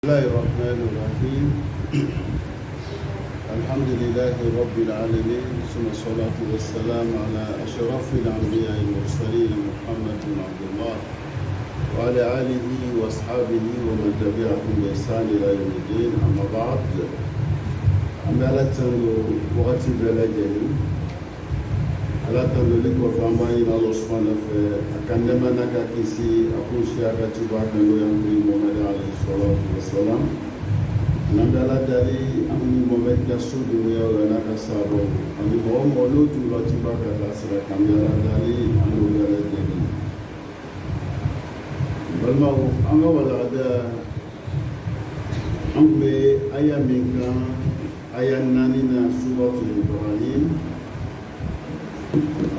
بسم الله الرحمن الرحيم. الحمد لله رب العالمين، ثم الصلاة والسلام على أشرف الأنبياء المرسلين محمد بن عبد الله وعلى آله وأصحابه ومن تبعهم بإحسان إلى يوم الدين. أما بعد، أما لا تنظر وقت بلجل ala tandoli ko famba ina Allah subhanahu wa ta'ala akandema naka kisi akushia katiba kando ya Muhammad alayhi salatu wassalam nandala dari amni Muhammad kasudu ya wana kasaro ami mo lutu latiba kala sira kamera dari anu gara jadi balma anga wala ada ambe ayaminka ayanani na suratul Ibrahim.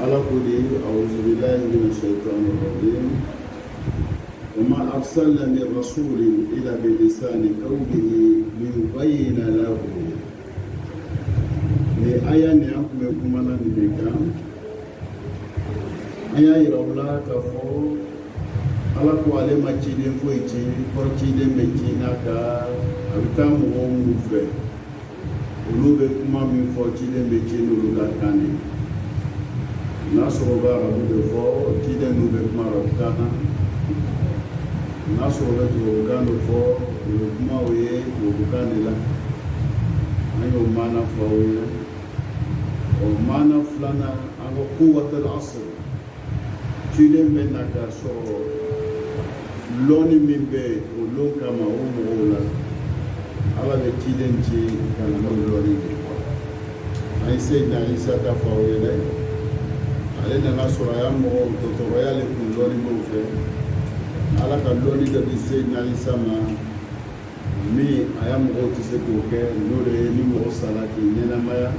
على قول أعوذ بالله من الشيطان الرجيم وما أرسلنا من رسول إلا بلسان قومه ليبين له ni aya ni an kun bɛ kuma na nin de kan an y'a yira u la k'a fɔ ala ko ale ma ciden foyi ci kɔrɔ ciden bɛ ci n'a ka a bɛ taa mɔgɔw minnu fɛ olu bɛ kuma min fɔ ciden bɛ ci n'olu ka kan de n'a sɔrɔ bɛ arabu de fɔ ciden n'u bɛ kuma arabukan na n'a sɔrɔ bɛ tubabukan de fɔ u bɛ kuma o ye tubabukan de la an y'o maana fɔ aw ye o maana filanan an ko quwwatul asr ciden bɛ na ka sɔrɔ lɔnni min bɛ o lɔn kama o mɔgɔw la ala bɛ ciden ci ka na n'o lɔnni de kɔ an ye Seydina Isa ta fɔ aw ye dɛ ale nana sɔrɔ a y'a mɔgɔ dɔgɔtɔrɔya le kun lɔnni b'o fɛ ala ka lɔnni dɔ di Seydina Isa ma min a y'a mɔgɔw tɛ se k'o kɛ n'o de ye ni mɔgɔ sara k'i ɲɛnamaya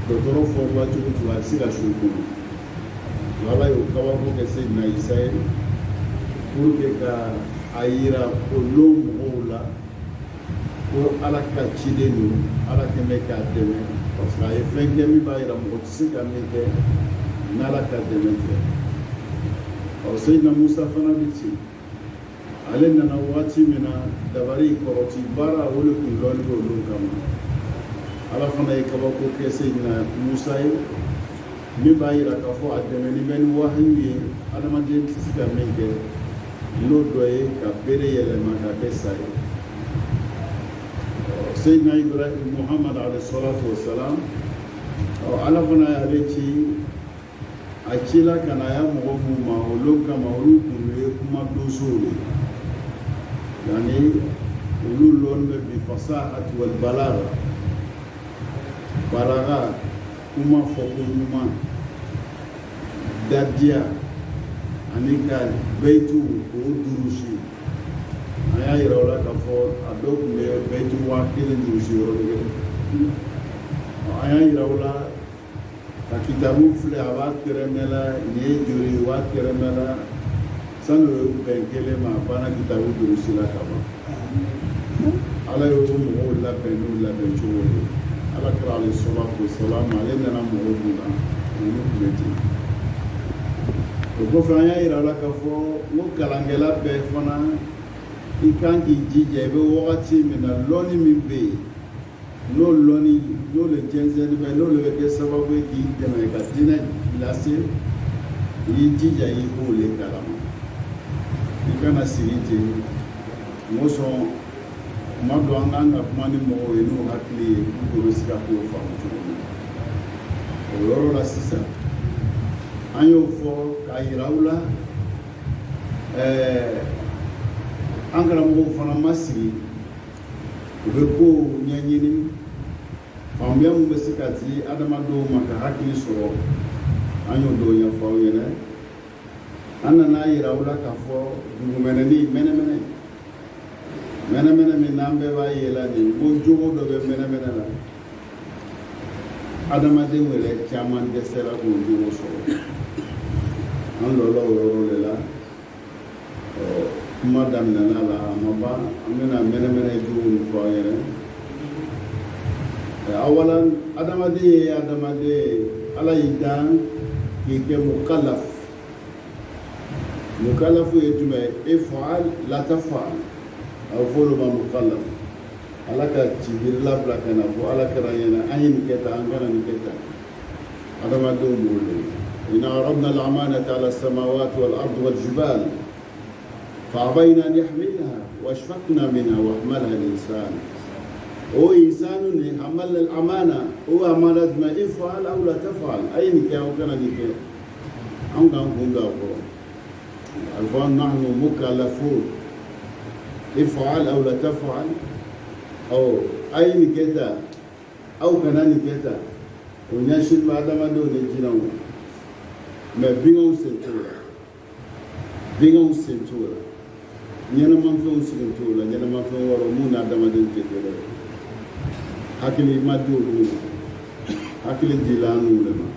dɔgɔtɔrɔ fɔra cogo cogo a tɛ se ka su kɔnɔ ala y'o kabako kɛ Seydina Isa ye pour que ka a yira o lɔn mɔgɔw la ko ala ka ciden don ala kɛ bɛ k'a dɛmɛ parce que a ye fɛn kɛ min b'a yira mɔgɔ tɛ se ka min kɛ n'ala ka dɛmɛ tɛ Seydina Musa fana bɛ ten ale nana waati min na dabari kɔrɔti baara o de kun lɔnni bɛ olu kama ala fana ye kabako kɛ Seydina Musa ye min b'a yira k'a fɔ a dɛmɛni bɛ ni wahayu ye adamaden tɛ se ka min kɛ n'o dɔ ye ka bere yɛlɛma ka kɛ sa ye Seydina Ibrahim Muhammad alayhi salatu wassalam ala fana y'ale ci a cila ka na a y'a mɔgɔ mun ma olu kama olu kun ye kuma donsow de yani olu lɔnni bɛ bi fasahati wal balagha balaga kuma fɔko ɲuman dadiya ani ka beyitu k'o durusi an y'a yira o la k'a fɔ a dɔw tun bɛ beyitu 1000 durusi yɔrɔ de kɛ an y'a yira o la ka kitabu filɛ a b'a tɛrɛmɛ la nin ye joli ye o b'a tɛrɛmɛ la sani o bɛn kelen ma a banna kitabu durusi la ka ban ala y'o mɔgɔw labɛn n'o labɛn cogo ye ala kɛra ale salatu wassalam ale nana mɔgɔw kun na olu tun bɛ ten o kɔfɛ an y'a yira a la k'a fɔ n ko kalankɛla bɛɛ fana i kan k'i jija i bɛ wagati min na lɔnni min bɛ yen n'o lɔnni n'o le jɛnsɛnni bɛ n'o le bɛ kɛ sababu ye k'i dɛmɛ ka diinɛ lase i y'i jija i k'o le kalama i kana sigi ten n ko sɔn kuma dɔ an kan ka kuma ni mɔgɔw ye n'o hakili ye k'u bɛ se ka k'o faamu cogo min o yɔrɔ la sisan an y'o fɔ k'a yira aw la an karamɔgɔw fana ma sigi u bɛ kow ɲɛɲini faamuya min bɛ se ka di adamadenw ma ka hakili sɔrɔ an y'o dɔw ɲɛfɔ aw ɲɛna an nana yira aw la k'a fɔ dugumɛnɛni mɛnɛmɛnɛ min n'an bɛɛ b'a ye la nin ko jogo dɔ bɛ mɛnɛmɛnɛ la adamadenw yɛrɛ caman dɛsɛra k'o jogo sɔrɔ an lɔlɔ o yɔrɔ de la kuma daminɛna la a ma ban an bɛna mɛnɛmɛnɛ jogo min fɔ aw ɲɛna awalan adamaden ye adamaden ye ala y'i dan k'i kɛ mukalafu ye jumɛn ye if'al la taf'al أفولو ما مخلف على كتير لا بلاكنا فو على كراينا أين كتا أنكرا نكتا هذا ما دوم بقوله إن عرضنا الأمانة على السماوات والأرض والجبال فأبينا أن يحملها وأشفقنا منها وحملها الإنسان هو إنسان حمل الأمانة هو أمانة ما افعل أو لا تفعل أين كاو كان نكتا أنكا نكون داخل الفان نحن مكلفون افعل أو لا تفعل أو أين كتا أو كان نكتا ونشيل بعد ما دون الجنون ما بينهم سنتورا نينا ما فيهم سنتورا نينا ما فيهم ورمونا دم دون كتير hakili ma dulu hakili dilanu lema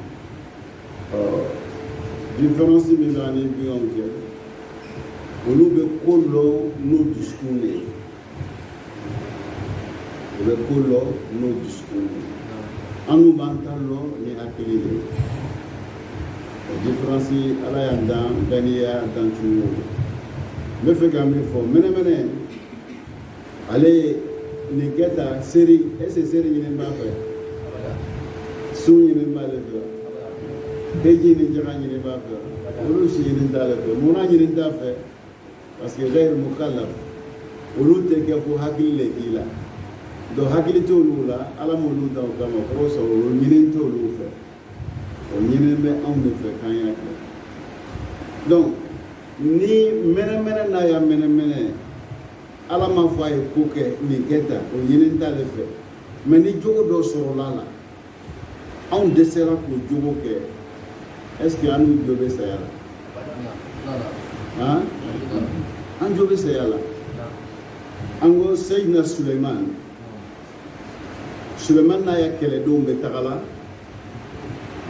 différence mi dani bi on ke olu be kollo no diskune be kollo no diskune anu bantalo ni hakili le différence ala yanda ganiya dantu me fe gambe fo mene ale Niketa seri ese seri ni mbafe su ni mbale fa beji ni jara ni mbafe ulu si ni ndale fa mona ni ndafe parce que غير mukallaf ulu teke ko hakile kila do hakile to lula ala mo lu daw kama ko so ulu ni to lu fa o ni me on ne fait kanya donc ni mena na ya mena ala ma fa ye ko kɛ nin kɛ tan o ɲinin t'ale fɛ mais ni jogo dɔ sɔrɔla la anw dɛsɛra k'o jogo kɛ est ce que an n'u jo bɛ saya la han an jo bɛ saya la an ko Seyidina Suleiman n'a ya kɛlɛdenw bɛ tagala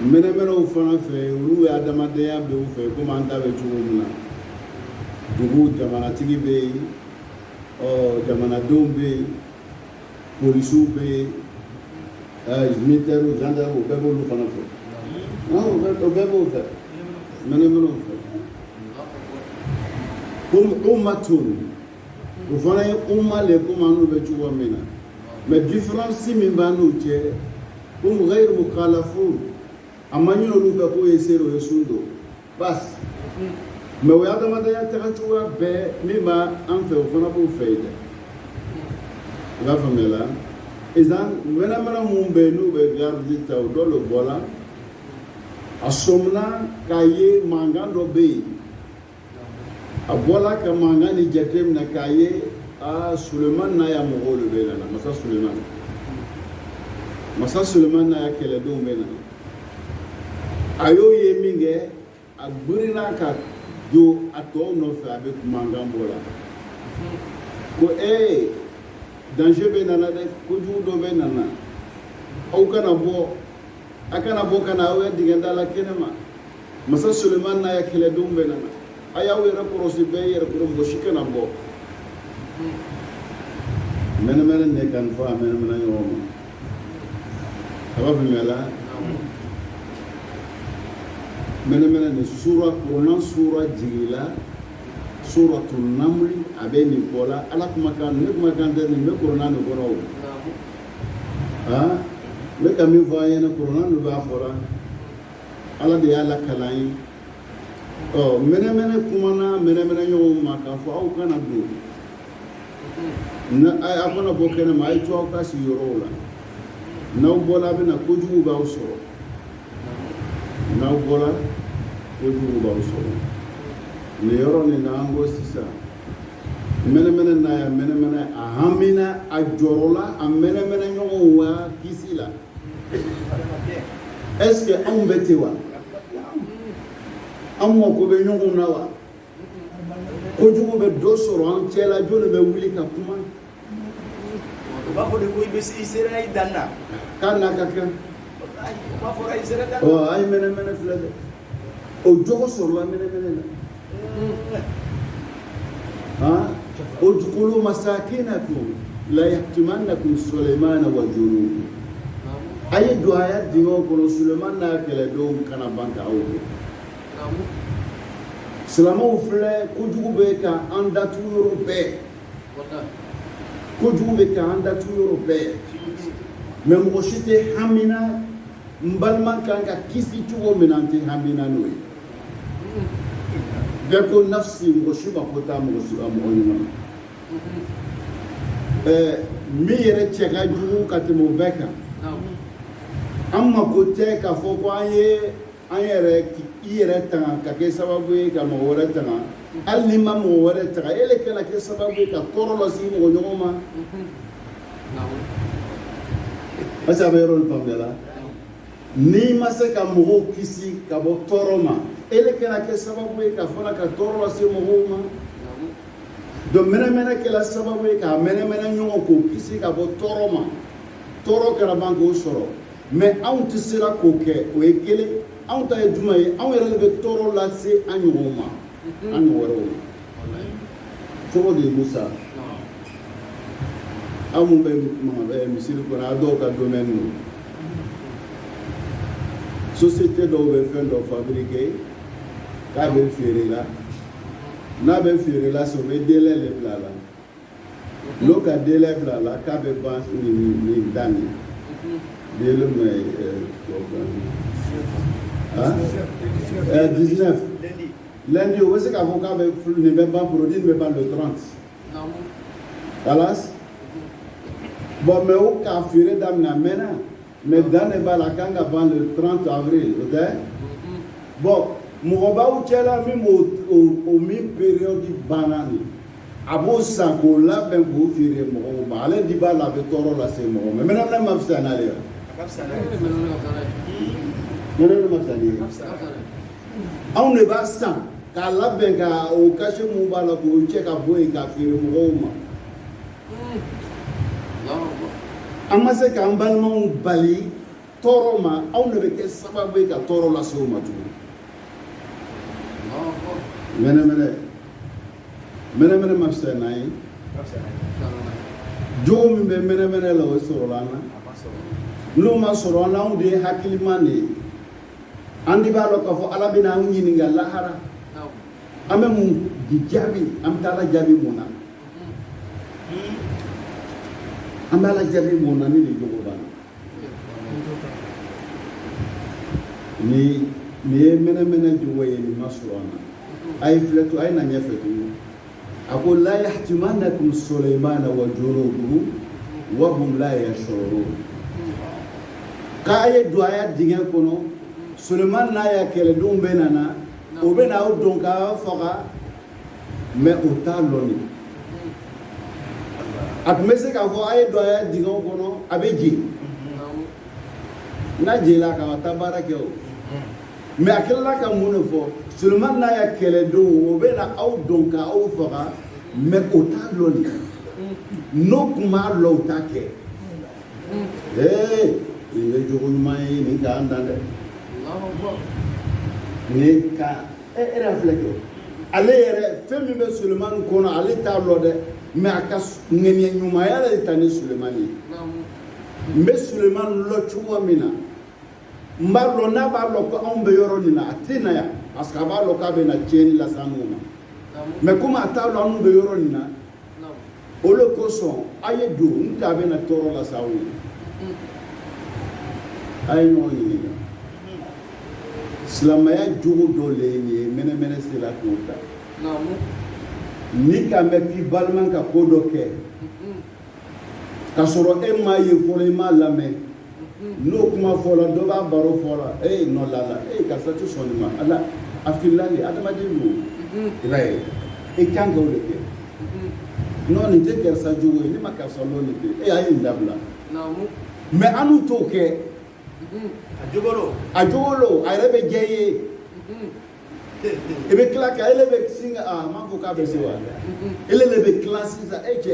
mɛnɛmɛnɛw fana fɛ olu ye adamadenya bɛ u fɛ komi an ta bɛ cogo min na dugu jamanatigi bɛ yen jamanadenw bɛ yen polisiw bɛ yen militaires gendarmes o bɛɛ b'olu fana fɛ o bɛɛ b'o fɛ mɛnɛmɛnɛw fɛ komi ummatun o fana ye umma le komi an n'u bɛ cogo min na mais différence min b'an n'u cɛ komi غير mukallafun a ma ɲini olu fɛ k'o ye seere o ye sun don basi mais o ye adamadenya taga cogoya bɛɛ min b'a an fɛ o fana b'o fɛ yen dɛ i b'a faamuya la izan mɛnɛmɛnɛ mun bɛ yen n'u bɛ garidi ta o dɔ le bɔla a sɔmina k'a ye mankan dɔ bɛ yen a bɔla ka mankan ni jateminɛ k'a ye Suleiman n'a ya mɔgɔw de bɛ na masa Suleiman n'a ya kɛlɛdenw bɛ na a y'o ye min kɛ a girinna ka do a tɔw nɔfɛ a bɛ mankan bɔ la ko danger bɛ nana dɛ kojugu dɔ bɛ nana aw kana bɔ ka na aw ya dingɛda la kɛnɛma masa Suleiman n'a ya kɛlɛdenw bɛ nana a y'aw yɛrɛ kɔlɔsi bɛɛ yɛrɛ kɔrɔ mɔgɔ si kana bɔ mɛnɛmɛnɛ ne kan fɔ a mɛnɛmɛnɛ ɲɔgɔn ma a b'a faamuya la mɛnɛmɛnɛ ni kuranna sura jigila suratul naml a bɛ nin fɔ la ala kumakan ne kumakan tɛ nin bɛ kuranna nin kɔrɔ o n bɛ ka min fɔ an ɲɛna kuranna nin b'a fɔra ala de y'a lakalan ye mɛnɛmɛnɛ kumana mɛnɛmɛnɛ ɲɔgɔn ma k'a fɔ aw kana don a kana bɔ kɛnɛma a ye to aw ka sigiyɔrɔw la n'aw bɔla a bɛna kojugu b'aw sɔrɔ n'aw bɔla kojugu b'aw sɔrɔ nin yɔrɔ nin na an ko sisan mɛnɛmɛnɛ n'a ya mɛnɛmɛnɛ a hamina a jɔrɔla a mɛnɛmɛnɛ ɲɔgɔnw wa kisi la est ce que anw bɛ ten wa anw mako bɛ ɲɔgɔn na wa kojugu bɛ dɔ sɔrɔ an cɛ la jɔnni bɛ wuli ka kuma u b'a fɔ de ko i sera i dan na k'a n'a ka kan u b'a fɔ i sera dan a ye mɛnɛmɛnɛ filɛ dɛ o jogo sɔrɔla mɛnɛmɛnɛ la udkhulu masakinakum la yahtimannakum Sulaymana wa junuduhu a ye don a ya dingɛw kɔnɔ Suleiman n'a kɛlɛdenw kana ban ka aw kɛ silamɛw filɛ kojugu bɛ ka an datugu yɔrɔ bɛɛ kojugu bɛ kɛ an datugu yɔrɔ bɛɛ mais mɔgɔ si tɛ hamina n balima kan ka kisi cogo min na an tɛ hamina n'o ye bɛɛ ko nafsi mɔgɔ si ma ko taa mɔgɔ ɲuman min yɛrɛ cɛ ka jugu ka tɛmɛ o bɛɛ kan an mako tɛ k'a fɔ ko an ye an yɛrɛ i yɛrɛ tanga ka kɛ sababu ye ka mɔgɔ wɛrɛ tanga hali ni ma mɔgɔ wɛrɛ tanga e le kana kɛ sababu ye ka tɔɔrɔ lase mɔgɔ ɲɔgɔn ma parce que a bɛ yɔrɔ nin faamuya la n'i ma se ka mɔgɔw kisi ka bɔ tɔɔrɔ ma e le kana kɛ sababu ye ka fana ka tɔɔrɔ lase mɔgɔw ma donc mɛnɛmɛnɛ kɛla sababu ye k'a mɛnɛmɛnɛ ɲɔgɔn k'o kisi ka bɔ tɔɔrɔ ma tɔɔrɔ kɛra ban k'o sɔrɔ mais anw tɛ sera k'o kɛ o ye kelen anw ta ye jumɛn ye anw yɛrɛ de bɛ tɔɔrɔ lase an ɲɔgɔn ma an ɲɔgɔn wɛrɛw ma cogo di Musa aw mun bɛ misiri kɔnɔ a dɔw ka domaine don société dɔw bɛ fɛn dɔ fabriqué k'a bɛ feere la n'a bɛ feere la so bɛ délai de bila la n'o ka délai bila la k'a bɛ ban nin dan ye délai min ye 19 lundi o bɛ se k'a fɔ k'a bɛ nin bɛ ban produit nin bɛ ban le 30 kalas bon mais o k'a feere daminɛ a mɛnna mais dan de b'a la a kan ka ban le 30 avril o tɛ bon mɔgɔ b'aw cɛla min b'o min période banna nin a b'o san k'o labɛn k'o feere mɔgɔw ma ale di b'a la a bɛ tɔɔrɔ lase mɔgɔw ma mɛnɛmɛnɛ ma fisa n'ale ye mɛnɛmɛnɛ ma fisa n'ale ye anw de b'a san k'a labɛn ka o cachet mun b'a la k'o cɛ ka bɔ yen k'a feere mɔgɔw ma an ma se k'an balimaw bali tɔɔrɔ ma anw de bɛ kɛ sababu ye ka tɔɔrɔ lase o ma tuguni mɛnɛmɛnɛ ma fisa n'an ye jogo min bɛ mɛnɛmɛnɛ la o sɔrɔla an na n'o ma sɔrɔ an na anw de ye hakiliman de ye an de b'a dɔn k'a fɔ ala bɛna anw ɲininka lahara an bɛ mun jaabi an bɛ taa ala jaabi mun na an bɛ ala jaabi mun na ni nin jogo b'an na nin ye mɛnɛmɛnɛ jogo ye nin ma sɔrɔ an na a ye filɛ to a ye na ɲɛfɛ tuguni a ko la yahtimannakum Sulaymana wa junuduhu wa hum la yash'urun k'a ye don a ya dingɛ kɔnɔ Suleymani n'a ya kɛlɛdenw bɛ nana o bɛ n'aw dɔn k'a faga mais o t'a lɔn a tun bɛ se k'a fɔ a ye don a ya dingɛw kɔnɔ a bɛ jigin n'a jiginna a kan a taa baara kɛ o mais a kɛlɛla ka mun de fɔ Suleymani n'a ya kɛlɛdenw o bɛ na aw dɔn k'aw faga mais o t'a lɔn n'o tun b'a lɔn o t'a kɛ nin ye jogo ɲuman ye nin k'an dan dɛ nin ka e yɛrɛ filɛ kɛ ale yɛrɛ fɛn min bɛ Suleymani kɔnɔ ale t'a lɔn dɛ mais a ka ŋɛniɲɛ ɲumanya de ta ni Suleymani ye n bɛ Suleymani lɔn cogo min na n b'a lɔn n'a b'a lɔn ko anw bɛ yɔrɔ nin na a tɛ na yan parce que a b'a lɔn k'a bɛ na tiɲɛni lase an ma mais comme a t'a lɔn anw bɛ yɔrɔ nin na o de kosɔn a ye don n tɛ a bɛ na tɔɔrɔ lase aw ye a ye ɲɔgɔn ɲininka silamɛya jogo dɔ le ye nin ye mɛnɛmɛnɛ sera k'o ta ni ka mɛn k'i balima ka ko dɔ kɛ k'a sɔrɔ e m'a ye fɔlɔ i m'a lamɛn n'o kuma fɔla dɔ b'a baro fɔla nɔ lala karisa tɛ sɔn nin ma ala a filila de adamaden don i b'a ye i kan k'o de kɛ non nin tɛ karisa jogo ye ne ma karisa lɔn nin kɛ a ye nin dabila mais an n'u t'o kɛ a jogo lo a yɛrɛ bɛ diya i ye i bɛ tila ka ele bɛ sin ka m'a fɔ k'a bɛ se wa ele de bɛ tila sisan cɛ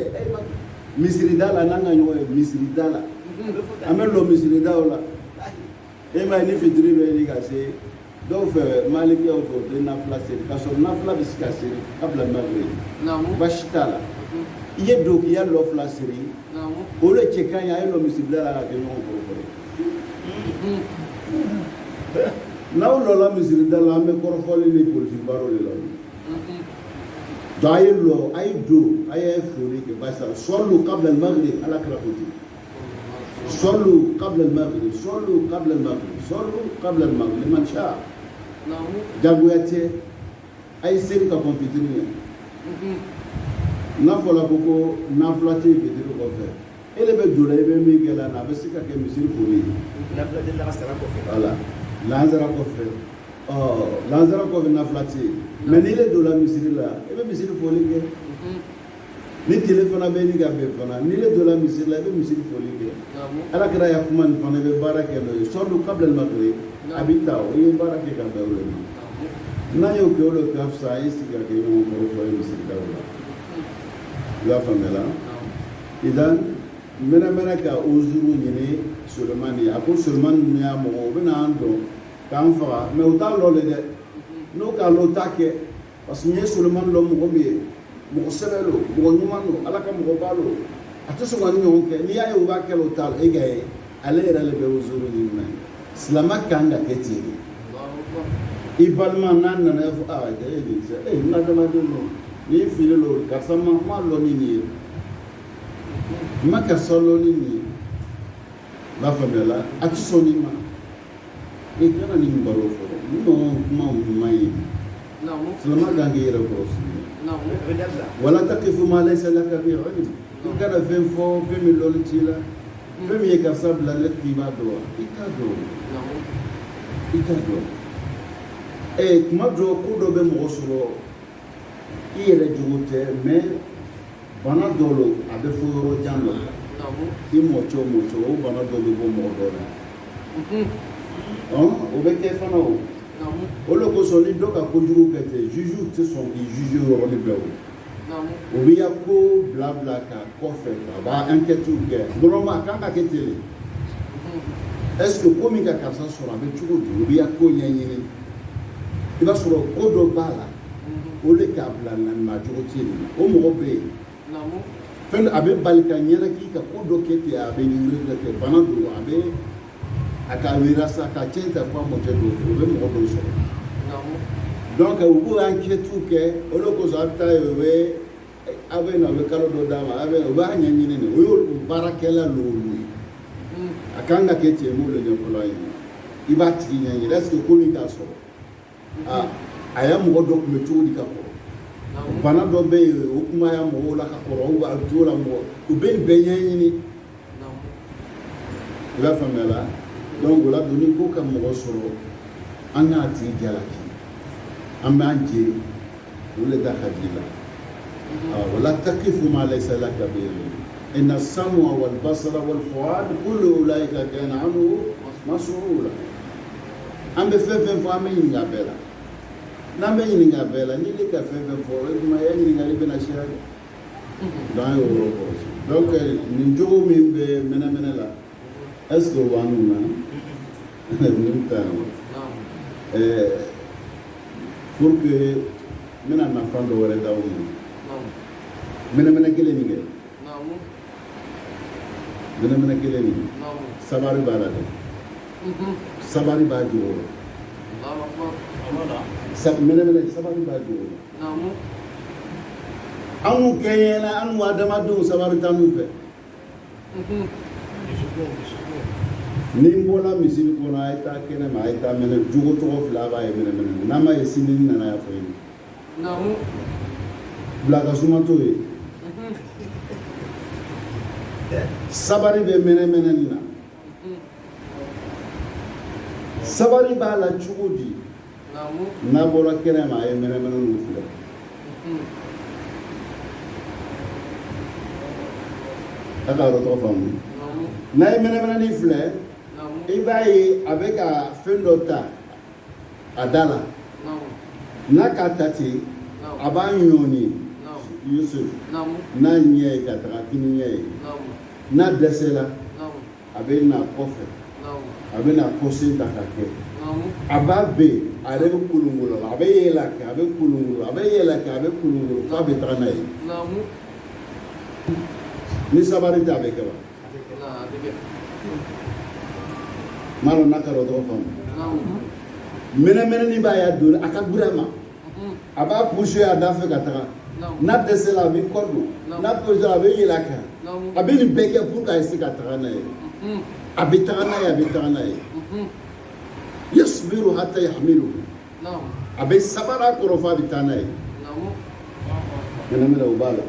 misirida la n'an ka ɲɔgɔn ye misirida la an bɛ lɔ misiridaw la e ma ye ni fitiri bɛ ɲini ka se dɔw fɛ malikiyaw fɛ o tɛ nafila seri k'a sɔrɔ nafila bɛ se ka seri ka bila maghrib baasi t'a la i ye dokiya lɔ fila seri o de cɛ ka ɲi a ye lɔ misirida la ka kɛ ɲɔgɔn kɔrɔ fɔlɔ n'aw lɔla misirida la an bɛ kɔrɔfɔli ni politique baro de la Daïlo, Aïdo, Aïfoli, Bassa, Solo, Kabla Magri, à la Krapoti. Solo, Kabla Magri, Solo, Kabla Magri, Solo, Kabla Magri, Mancha. Jaguate, Aïsé, Kapompitin. Nafola Boko, Naflati, Vidéo Coffee. Et les bêtes de l'Ebe Miguel, Nabessica, qui est Monsieur Fouli. La plate de la Sarakofe. Voilà, Lanzara Coffee. Oh, Lanzara Coffee Naflati. Mais il est de la musique là, et même Monsieur Fouli. Ni téléphone à Béni Gabefana, ni les de la musique là, et même Monsieur Fouli. À la Graya Kuman, on avait baraqué le sort du câble de Magri, habitat, il est baraqué comme ça. Nayo que le caf ça, il s'y a gagné mon profil de musique là. La femme là. Et donc, Menamenaka Ozuru Nini, Sulemani, à cause seulement Niamo, Benando, Kamfara, mais autant l'olé, no Kalotake, parce que nous seulement l'homme robier, mon cerveau, mon numano, à la Camobalo, à tout ce qu'on a, ni à Uba Kalotal, égaye, aller à l'élever Ozuru Nini. Slama Kanga Keti. Ibalman Nana, ah, il n'a pas de nom. Ni filolo, car ça m'a l'onini. Maka solonini. La famille, à tout son ima. Et quand on y va au fond, non, maï. C'est le mal d'engager le procès. Voilà, t'as que vous m'allez à la cabine. Donc, quand on a 20 fois, 20 000 dollars, 20 000 casables, la lettre qui va droit. Il t'a droit. Et comment je peux me recevoir? Il est du mais bana dolo abe foro jando i mocho o bana dolo bo modola obeke fana o lo ko so ni doka ko jugo kete juju te son ki juju ro ni bewo obi ya ko blabla ka ko fe ba enquête ou ke normalement quand ka ketele est-ce que comme ka kasa so abe jugo obi ya ko nyanyini iba so ko do bala ole ka bla na ma jugo ti o mo be fɛn a bɛ bali ka ɲɛna k'i ka ko dɔ kɛ ten a bɛ ɲinini kɛ bana don a bɛ a ka wera sa ka cɛn ta fɔ a mɔtɛ don o bɛ mɔgɔ dɔw sɔrɔ donc u b'o enquêtes kɛ o de kosɔn a bɛ taa yen o bɛ a bɛ na a bɛ kalo dɔ d'a ma a bɛ o b'a ɲɛɲini de o y'olu baarakɛla n'olu ye a kan ka kɛ ten m'o de ɲɛfɔla ye i b'a tigi ɲɛɲini est ce que ko min k'a sɔrɔ a y'a mɔgɔ dɔ kun bɛ cogo di ka kɔrɔ bana dɔ bɛ yen o kuma y'a mɔgɔw la ka kɔrɔ u b'a to la mɔgɔ u bɛ nin bɛɛ ɲɛɲini i b'a faamuya la donc o la don ni ko ka mɔgɔ sɔrɔ an k'a tigi jalaki an b'an jeri o le da ka di la wala takifu ma laysa laka bihi inna as-sam'a wal basara wal fu'ad kullu ulaika kana anhu mas'ula an bɛ fɛn fɛn fɔ an bɛ ɲininka a bɛɛ la n'an bɛ ɲininka a bɛɛ la ni ne ka fɛn fɛn fɔ o tuma e ɲininkali bɛna siya dɛ donc an y'o yɔrɔ kɔlɔsi donc nin jogo min bɛ mɛnɛmɛnɛ la est ce que o b'an nun na nin ta pour que n bɛna nafa dɔ wɛrɛ d'aw ma mɛnɛmɛnɛ kelen nin kɛ mɛnɛmɛnɛ kelen nin sabari b'a la dɛ sabari b'a jɔ mɛnɛmɛnɛ sabari b'a jɔ an y'u kɛɲɛ an n'u adamadenw sabari t'an n'u fɛ ni n bɔra misiri kɔnɔ a ye taa kɛnɛ ma a ye taa mɛnɛ jogo tɔgɔ fila a b'a ye mɛnɛmɛnɛ n'a ma ye sini n nana y'a fɔ yen bila ka suma t'o ye sabari bɛ mɛnɛmɛnɛ nin na sabari b'a la cogo di n'a bɔra kɛnɛ ma a ye mɛnɛmɛnɛ ninnu filɛ a ka yɔrɔ tɔgɔ faamu n'a ye mɛnɛmɛnɛnin filɛ i b'a ye a bɛ ka fɛn dɔ ta a da la n'a ka ta ten a b'a ɲɔni Yusuf n'a ɲɛ ye ka taga kini ɲɛ ye n'a dɛsɛra a bɛ na kɔfɛ a bɛ na kɔsen ta ka kɛ a b'a ben a yɛrɛ bɛ kolongolo la a bɛ yɛlɛ kɛ a bɛ kolongolo a bɛ yɛlɛ kɛ a bɛ kolongolo f'a bɛ taga n'a ye ni sabari tɛ a bɛ kɛ wa n b'a dɔn n'a ka dɔn tɔgɔ faamu mɛnɛmɛnɛnin b'a y'a don a ka gura ma a b'a poussé a da fɛ ka taga n'a dɛsɛ la a bɛ kɔ don n'a posé a bɛ yɛlɛ a kan a bɛ nin bɛɛ kɛ pour que se ka taga n'a ye a bɛ taga n'a ye a bɛ taga n'a ye yasbiru hatta yahmilu a bɛ sabara kɔrɔ f'a bɛ taa n'a ye minɛ o b'a la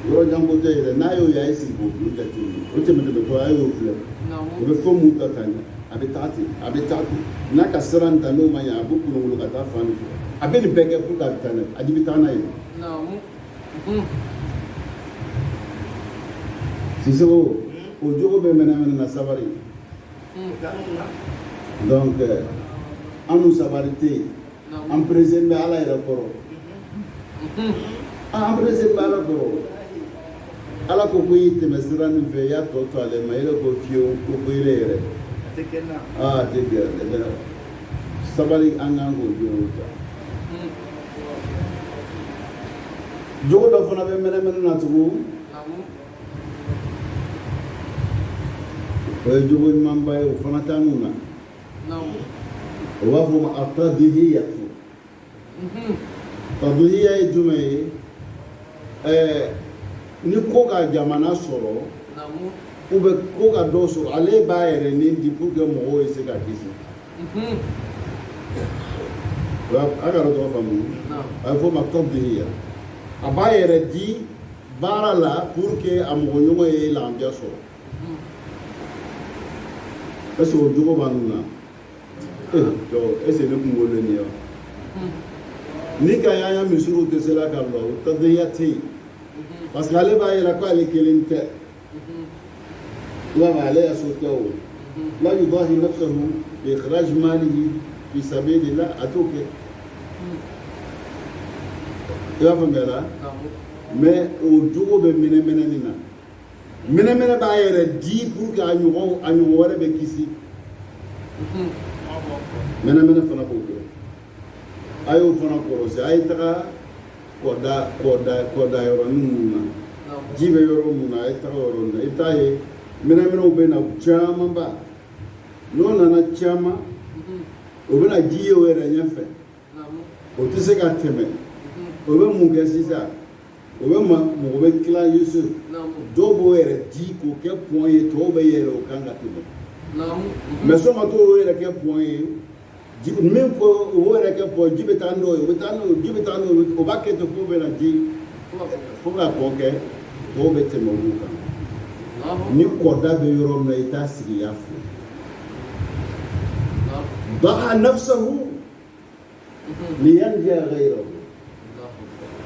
yɔrɔ janko tɛ yɛrɛ n'a y'o ye a ye sigi k'o bulu jateminɛ o tɛmɛtɔ a y'o filɛ o bɛ fɛn mun ta ka ɲɛ a bɛ taa ten a bɛ taa ten n'a ka sira ta n'o ma ɲɛ a bɛ kunkolo ka taa fan fɛ a bɛ nin bɛɛ kɛ pour que a bɛ taa n'a ye a bɛ taa n'a ye Sisoko o jogo bɛ mɛnɛmɛnɛ na sabari donc an nu sabari tɛ yen an perese bɛ ala yɛrɛ kɔrɔ an perese bɛ ala kɔrɔ ala ko ko i tɛmɛ sira min fɛ i y'a tɔ to ale ma i yɛrɛ ko fiyewu ko ko i yɛrɛ a tɛ kɛ sabari an kan k'o jogo ta jogo dɔ fana bɛ mɛnɛmɛnɛ na tugun o ye jogo ɲumanba ye o fana taa n'u na o b'a fɔ ma a tadihiya tadihiya ye jumɛn ye ni ko ka jamana sɔrɔ ou bien ko ka dɔ sɔrɔ ale b'a yɛrɛ ni di pour que mɔgɔw ye se ka kisi a ka dɔ faamu a bɛ fɔ ma tadihiya a b'a yɛrɛ di baara la pour que a mɔgɔɲɔgɔn ye lafiya sɔrɔ est-ce que o jogo b'an na est-ce que ne kunkolo nin ye wa ni ka y'an ka misiriw tɛ se la ka bila o tadihiya tɛ yen parce que ale b'a yɛrɛ ko ale kelen tɛ i b'a fɔ ale ya so tɛ o la yudahi nafsahu bi ikhraj malihi fi sabilillah a t'o kɛ i b'a faamuya la mais o jogo bɛ mɛnɛmɛnɛ nin na mɛnɛmɛnɛ b'a yɛrɛ di pour que a ɲɔgɔn wɛrɛ bɛ kisi mɛnɛmɛnɛ fana b'o kɛ a y'o fana kɔlɔsi a ye taga kɔda yɔrɔnin minnu na ji bɛ yɔrɔ minnu na a ye taga yɔrɔ ninnu na i t'a ye mɛnɛmɛnɛw bɛ na camanba n'o nana caman o bɛ na ji ye o yɛrɛ ɲɛfɛ o tɛ se ka tɛmɛ o bɛ mun kɛ sisan o bɛ mɔgɔ bɛ tila Yusuf dɔw b'o yɛrɛ di k'o kɛ pɔn ye tɔw bɛ yɛrɛ o kan ka tɛmɛ mais sɔn ka to o yɛrɛ kɛ pɔn ye min ko o b'o yɛrɛ kɛ pɔn ji bɛ taa n'o ye o bɛ taa n'o ye ji bɛ taa n'o ye o b'a kɛ ten fo bɛ na ji fo ka pɔn kɛ tɔw bɛ tɛmɛ olu kan ni kɔda bɛ yɔrɔ min na i t'a sigi y'a fo baha nafsahu liyanjiya ghayrahu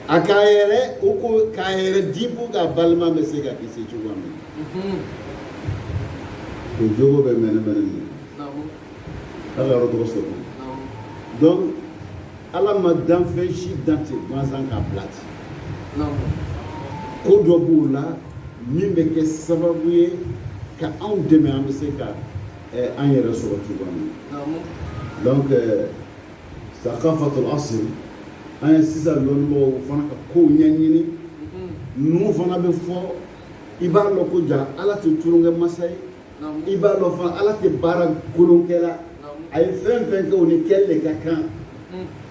a k'a yɛrɛ o ko k'a yɛrɛ di pour que a balima bɛ se ka kisi cogoya min na o jogo bɛ mɛnɛmɛnɛ nin ala yɔrɔ tɔgɔ sɔrɔ donc ala ma dan fɛn si dan tɛ gansan k'a bila ten ko dɔ b'o la min bɛ kɛ sababu ye ka anw dɛmɛ an bɛ se ka an yɛrɛ sɔrɔ cogoya min na donc saqafatul asr an ye sisan dɔnnibagaw fana ka kow ɲɛɲini ninnu fana bɛ fɔ i b'a dɔn ko ja ala tɛ tulonkɛ masa ye i b'a dɔn fana ala tɛ baara kolonkɛla a ye fɛn fɛn kɛ o ni kɛli de ka kan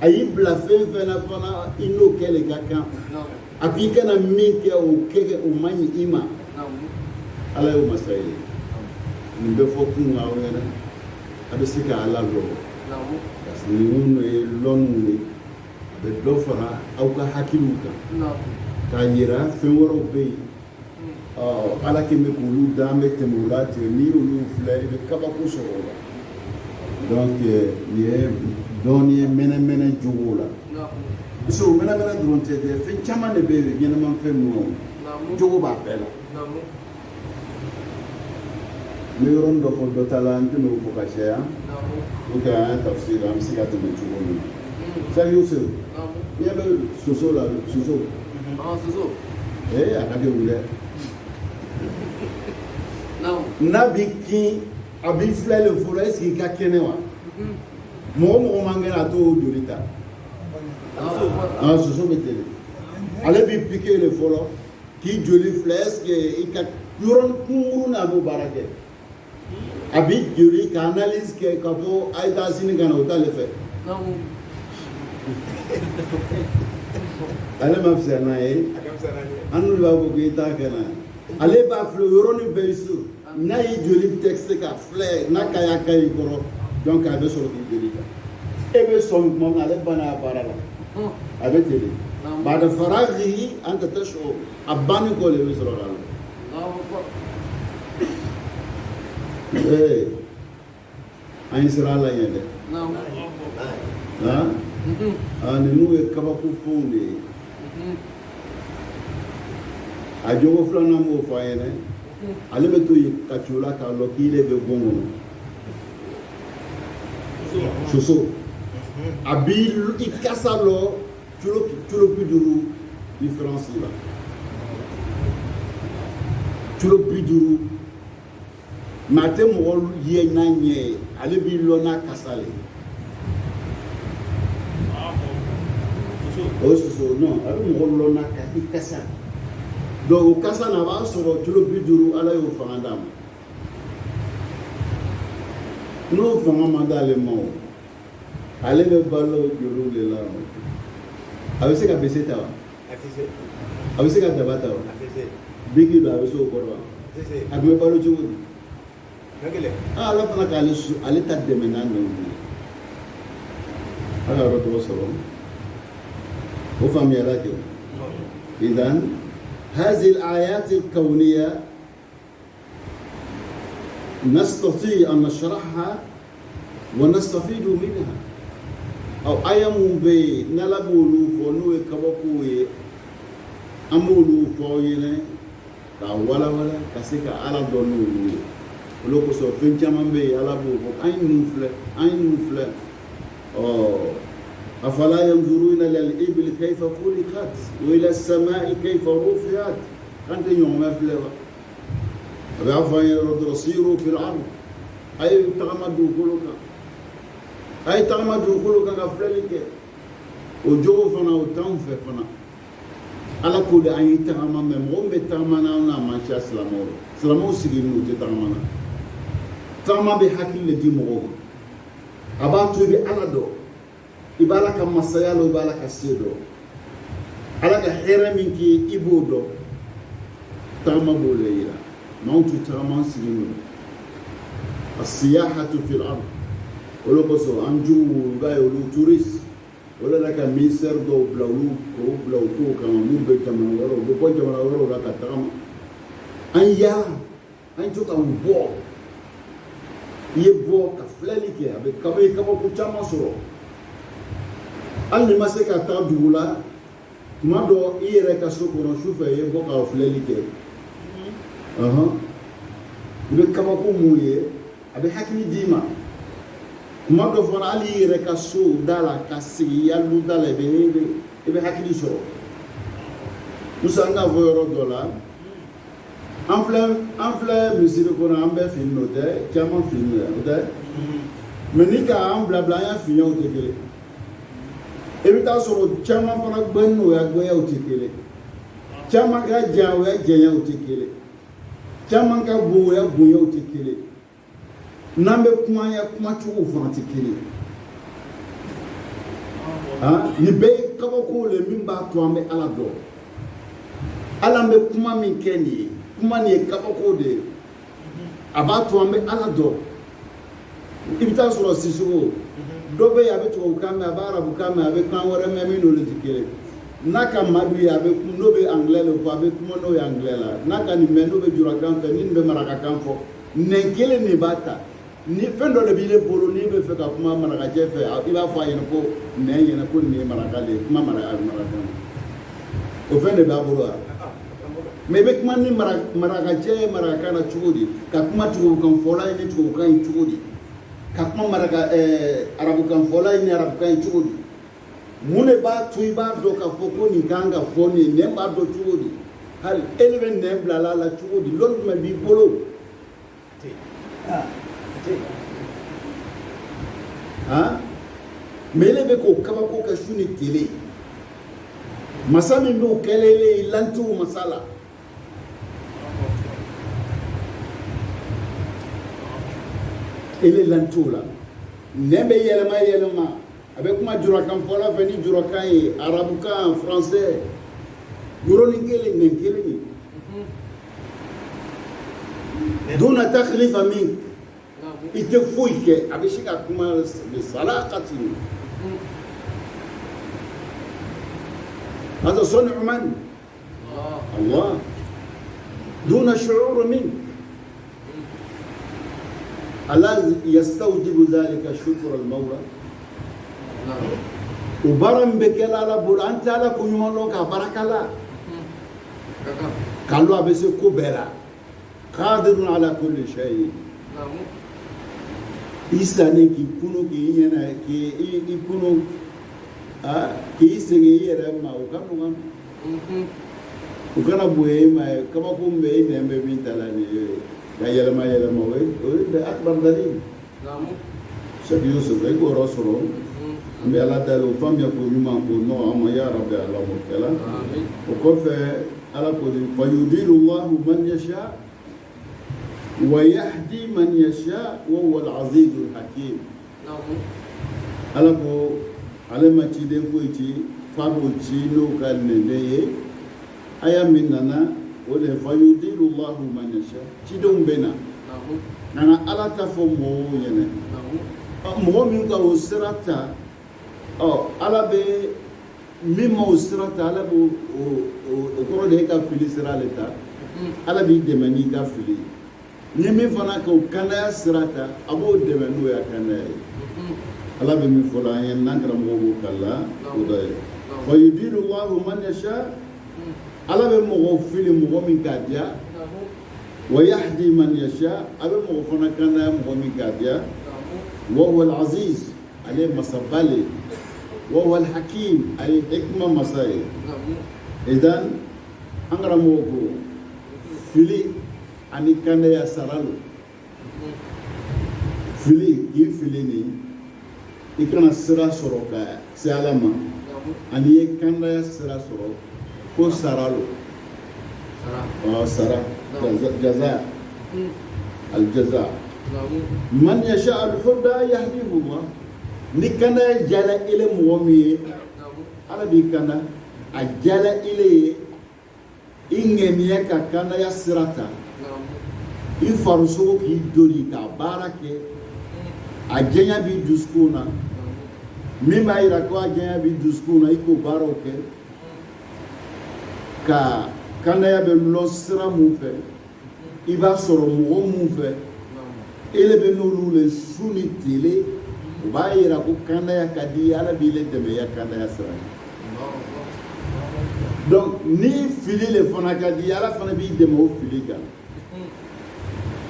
a y'i bila fɛn fɛn na fana i n'o kɛli de ka kan a ko i kana min kɛ o kɛ o man ɲi i ma ala y'o masa ye nin bɛ fɔ kun aw ɲɛna a bɛ se ka ala dɔn parce que ninnu ye lɔnniw ye a bɛ dɔ fara aw ka hakiliw kan k'a yira fɛn wɛrɛw bɛ yen ala kɛ bɛ k'olu da an bɛ tɛmɛ o la ten n'i y'olu filɛ i bɛ kabako sɔrɔ o la donc nin ye dɔɔnin ye mɛnɛmɛnɛ jogo la parce que o mɛnɛmɛnɛ dɔrɔn tɛ dɛ fɛn caman de bɛ yen ɲɛnɛmafɛn ninnu jogo b'a bɛɛ la n bɛ yɔrɔnin dɔ fɔ dɔ ta la n tɛna o fɔ ka caya pour que an ye tafsir an bɛ se ka tɛmɛ cogo min na Cheikh Yusuf n'i ɲɛ bɛ soso la soso a ka di u dɛ n'a bɛ kin a b'i filɛlen fɔlɔ est-ce que i ka kɛnɛ wa mɔgɔ mɔgɔ man kɛnɛ a t'o joli ta soso bɛ ten ale b'i piqué de fɔlɔ k'i joli filɛ est-ce que i ka yɔrɔnin kunkurun na a b'o baara kɛ a b'i joli ka analyse kɛ ka fɔ a ye taa sini ka na o t'ale fɛ ale ma fisaya n'a ye an n'olu b'a fɔ ko i t'a kɛ n'a ye ale b'a filɛ o yɔrɔnin bɛɛ su n'a y'i joli texte ka filɛ n'a ka y'a ka i kɔrɔ donc a bɛ sɔrɔ k'i joli kan e bɛ sɔn tuma min ale banna a baara la a bɛ teli بعد فراغه أنت تشعر أباني كل يسرع على إيه أين سرع لا يده ها أنا نو يكبر كفوني أجوا فلان مو فاينة ale bɛ to yen ka cola k'a lɔ k'i le bɛ bon kɔnɔ soso a b'i i kasa lɔ culo bi duuru différence la culo bi duuru maa tɛ mɔgɔ ye n'a ɲɛ ye ale b'i lɔ n'a kasa le o soso non a bɛ mɔgɔ lɔ n'a i kasa donc o kasa na a b'a sɔrɔ culo bi duuru ala y'o fanga d'a ma n'o fanga ma d'ale ma o ale bɛ balo joliw de la a bɛ se ka bese ta wa a bɛ se ka daba ta wa biki don a bɛ se o kɔrɔ wa a tun bɛ balo cogo di ala fana k'ale ale ta dɛmɛ n'a nɔ ye ala yɔrɔ tɔgɔ sɔrɔ o faamuyara kɛ idan هذه الآيات الكونية نستطيع أن نشرحها ونستفيد منها أو أيام بي نلبولو فنو كبكوي أمولو فوينة ولا كسيكا على دونو ولو كسو فنجمان بي على بو أين نفلة أفلا ينظرون إلى الإبل كيف خلقت وإلى السماء كيف رفعت أنت يوم أفلوا أبعفا يسيروا في الأرض أي تعمدوا كلك كفلك وجو فنا وتنف فنا على كل أي تعمد مهم بتعمنا ونا شاء سلامو سجينو تتعمنا تعمد بحكي الذي مغوم أبعتوا بألا دو ibala ka masaya lo ibala ka sedo ala ka hera min ki ibodo tama boleira mautu tama sigino as-siyahatu fil ard wala koso anju gayo lu tourist wala la ka ministère do blawlu ko ka mu be tama waro do ko tama waro la ka tama anya anju ka bo ye bo ka flali ke abe ka be ka ko tama soro ali ma se ka taa dugu la tuma dɔ i yɛrɛ ka so kɔnɔ su fɛ i ye bɔ ka filɛli kɛ i bɛ kabako mun ye a bɛ hakili d'i ma tuma dɔ fana hali i yɛrɛ ka so da la ka sigi yalu da la i bɛ hakili sɔrɔ musa an k'a fɔ yɔrɔ dɔ la an filɛ misiri kɔnɔ an bɛ fini o tɛ caman fini o tɛ mɛ ni ka an bila an y'a finiw tɛ kelen i bɛ taa sɔrɔ caman fana gbɛni o ya gbɛyaw tɛ kelen caman ka jan o ya janyaw tɛ kelen caman ka bon o ya bonyaw tɛ kelen n'an bɛ kuma ya kumacogo fana tɛ kelen nin bɛɛ ye kabako le min b'a to an bɛ ala dɔn ala bɛ kuma min kɛ nin ye kuma nin ye kabako de ye a b'a to an bɛ ala dɔn i bɛ taa sɔrɔ sisogo dɔ bɛ yen a bɛ tubabukan mɛn a bɛ arabukan mɛn a bɛ kan wɛrɛ mɛn min n'olu tɛ kelen n'a ka madu ye a bɛ n'o bɛ anglais le fɔ a bɛ kuma n'o ye anglais la n'a ka nin mɛn n'o bɛ jurakan fɛ ni nin bɛ marakakan fɔ nɛn kelen de b'a ta ni fɛn dɔ de b'i le bolo n'i bɛ fɛ ka kuma marakacɛ fɛ i b'a fɔ a ɲɛna ko nɛn ɲɛna ko nin ye maraka de ye kuma marakakan o fɛn de b'a bolo wa mɛ i bɛ kuma ni marakacɛ ye marakakan na cogo di ka kuma tubabukan fɔla ye ni tubabukan ye cogo di ka kuma arabukan fɔla ye ni arabukan ye cogo di mun de b'a to i b'a dɔn k'a fɔ ko nin kan ka fɔ nin ye nɛn b'a dɔn cogo di hali e de bɛ nɛn bila a la cogo di l'autre jumɛn b'i bolo mais ele bɛ k'o kabako kɛ su ni tile masa min b'o kɛlɛlen i lantiw masa la ele lantiw la nɛn bɛ yɛlɛma avec moi jurakan fola veni jurakan et arabukan français goroni kele nenkele ni dona takhlifa min ite foike abishika kuma de salaqati هذا صنع من؟ الله دون شعور منك ألا يستوجب ذلك شكر المولى وبرم بك لا بول أنت على كل يوم لك بارك الله قالوا بس كبرى قادر على كل شيء إساني كي يكونوا كي يكونوا كي يسيروا ما وكانوا ukana buye ma kama kumbe ine mbe bintala ni ya yelma we be akbar dalil Cheikh Yusuf ay ko rasoro ambe ala dalu fam ya ko yuma ko no ama ya rabbi ala mukala o ko fe ala ko di fayudilu Allah man yasha wa yahdi man yasha wa huwa al-aziz al-hakim ala ko ala ma ci den ko ci fabo ci no kan ne aya min nana wala fayudilu Allah man yasha ci don bena nana ala ta fo mo yene mo min ka usrata ala be mimma usrata ala bu ko de ka fili siraleta ala bi de mani ka fili ni mi fana ko kana sirata abo de manu ya kana ala be mi fola yen nankara mo kala o da fayudilu Allah man yasha ala be mo fili mo min ka dia wa yahdi man yasha abe mo fana kana mo min ka dia wa huwa al-aziz alayhi masabali wa huwa al-hakim alayhi hikma masai idan angara mo ko fili ani kana ya saralu fili ki fili ni ikana sira soroka se alama ani kana ya sira soroka ko saralu sara jaza الجزاء من يشاء الهدى يهديه الله نكنا جل إلى مومي على بيكنا أجل إلى إنجمية كنا يسرتا يفرسوك يدوري كبارك أجنيا بيدسكونا مما يركوا أجنيا بيدسكونا يكو باروك كنا يبلون سرا موفى iba soro mo mu fe ele be no lule suni tele ba ira ko kanda ya kadi ala bile deme ya kanda ya sara donc ni fili le fona kadi ala fana bi deme o fili ga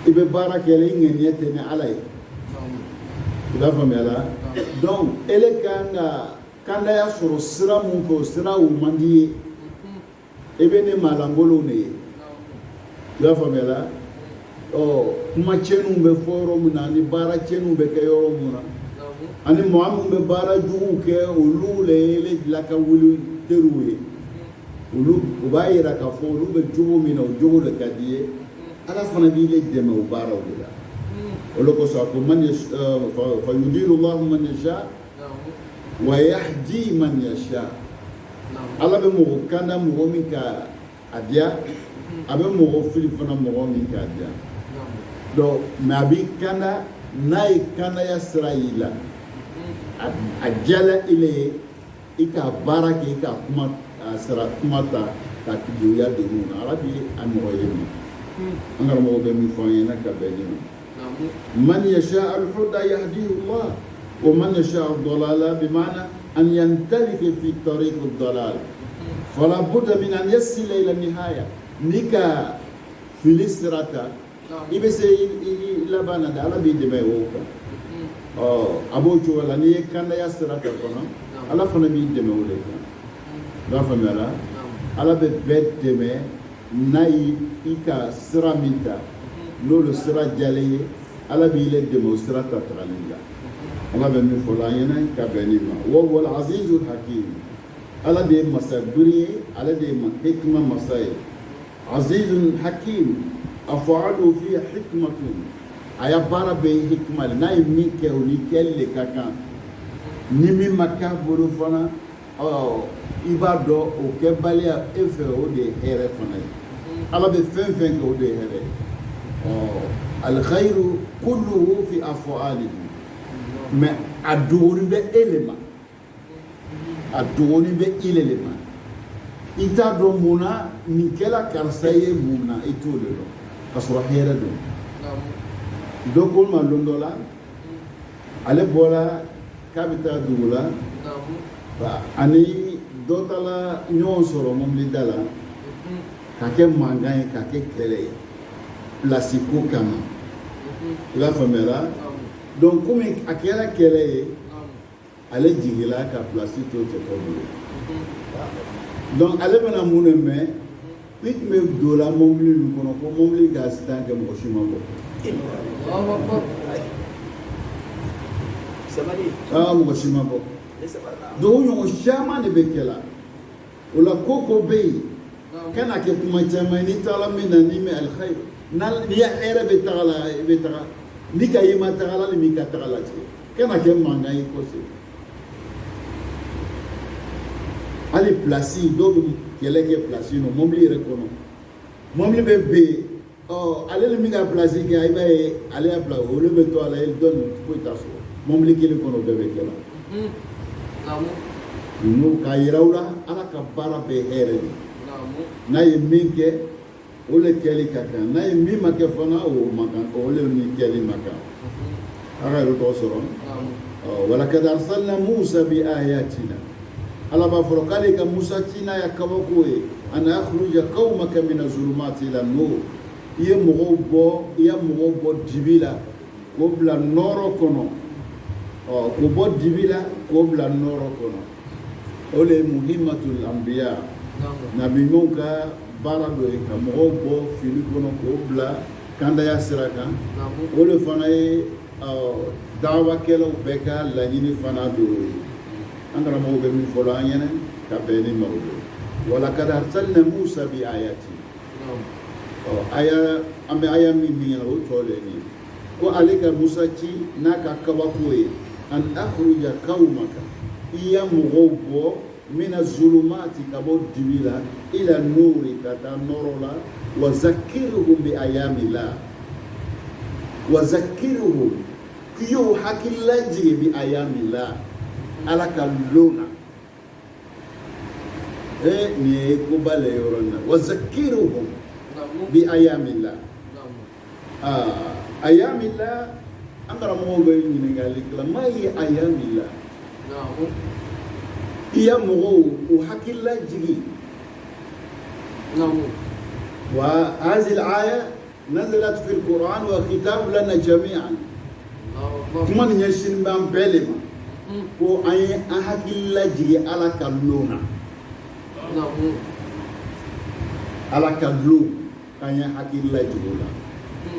ibe barakele ngeniete ne ala ida famela donc ele kanda ya soro sira mu ko sira u mandi ebe ne malangolo ne la famela kuma chenu be foro muna ni bara chenu be ke yoro muna ani moamu be bara jugu ke ulule le la ka wulu teruwe ulu ubayira ka fo ulu be jugu mina jugu le kadie ala fana bi le deme u bara wala olo ko sa ko man fa yudilu Allah man yasha wa yahdi man yasha ala be mo kana mo mi ka adia abe mo fili fana mo min ka dia do ma bi kana nay kana ya israila ajala ile ika barake ika kuma sara kuma ta kidu ya de mu arabi an mo yemi angar mo be mi fon yana ka be ni man yasha al-huda yahdihi Allah wa man yasha ad-dalala bima'na an yantalik fi tariq ad-dalal fala budda min an yasil ila nihaya nika filisrata ibe se labana da ala bi de me woka abo cho wala ni kanda ya srata kono ala fana bi de me wole da famela ala be de me nay ika sramita lolo sra jale ala bi le de mo srata tralinga ala be mi fola yana ka benima wa huwa al-azizul hakim ala de masaburi ala de hikma masai عزيز حكيم أفعله فيه حكمة أيا بارا به حكمة ناي ميكه ونيكل لكاكا ni min ma k'a bolo fana i b'a dɔn o kɛbaliya e fɛ o de ye hɛrɛ fana ye ala bɛ fɛn fɛn kɛ o de ye hɛrɛ ye alkhairu kulluhu fi af'alihi mais a dogoni bɛ e le ma a dogoni bɛ i le ma i t'a dɔn mun na nin kɛla karisa ye mun na i t'o de dɔn ka sɔrɔ hɛrɛ don dɔ ko ma don dɔ la ale bɔra k'a bɛ taa dugu la ani dɔ taara ɲɔgɔn sɔrɔ mobilida la ka kɛ mankan ye ka kɛ kɛlɛ ye pilasi ko kama i b'a faamuyala donc komi a kɛra kɛlɛ ye ale jigila ka pilasi to cɛtɔ bolo donc ale bɛna mun de mɛn i tun bɛ don la mobili ninnu kɔnɔ ko mobili ka accident kɛ mɔgɔ si ma bɔ mɔgɔ si ma bɔ donc o ɲɔgɔn caman de bɛ kɛ la o la ko ko bɛ yen kana kɛ kuma caman ni taala min na ni mɛ alkhayr n'i ya hɛrɛ bɛ taga la i bɛ taga ni ka ye ma taga la ni min ka taga la tigɛ kana kɛ mankan ye kosɛbɛ hali pilasi dɔw bɛ kɛlɛ kɛ pilasi nɔ mobili yɛrɛ kɔnɔ mobili bɛ ben yen ale ni min ka pilasi kɛ i b'a ye ale y'a bila olu bɛ to a la dɔ nin foyi t'a sɔrɔ mobili kelen kɔnɔ bɛɛ bɛ kɛ la n'o k'a yira u la ala ka baara bɛɛ hɛrɛ de n'a ye min kɛ o le kɛli ka kan n'a ye min ma kɛ fana o ma kan o le ni kɛli ma kan a ka yɛrɛ tɔgɔ sɔrɔ walakad arsalna musa bi ayatina ala b'a fɔ k'ale ka musa ci n'a ya kabako ye an akhruja qawmaka min az-zulumati ila nur i ye mɔgɔw bɔ dibi la k'o bila nɔɔrɔ kɔnɔ k'o bɔ dibi la k'o bila nɔɔrɔ kɔnɔ o le ye muhimmatul anbiya nabiɲumanw ka baara dɔ ye ka mɔgɔw bɔ fili kɔnɔ k'o bila kandaya sira kan o le fana ye dawakɛlaw bɛɛ ka laɲini fana dɔ ye an karamɔgɔw bɛ min fɔlɔ an ɲɛna ka bɛn ni maaw ye walakad arsalna musa bi ayati an bɛ aya min ɲɛna o tɔ le ye ko ale ka musa ci n'a ka kabako ye an akhruja qawmaka i ya mɔgɔw bɔ mina zulumati ka bɔ dibi la ila nuri ka taa nɔrɔ la wa zakkiruhum bi ayamillah wa zakkiruhum k'i y'o hakili lajigin bi ayamillah ala ka lon na nin ye koba le yɔrɔ in na wa zakkiruhum bi ayamillah ayamillah an karamɔgɔw bɛ ɲininkali kɛ ma ye ayamillah i ya mɔgɔw o hakili lajigi wa hazil aya nazalat fi alquran wa khitab lana jami'an kuma nin ɲɛsin b'an bɛɛ le ma ko an ye an hakili lajigi ala ka lon na ala ka lon k'an ye hakili lajigi o la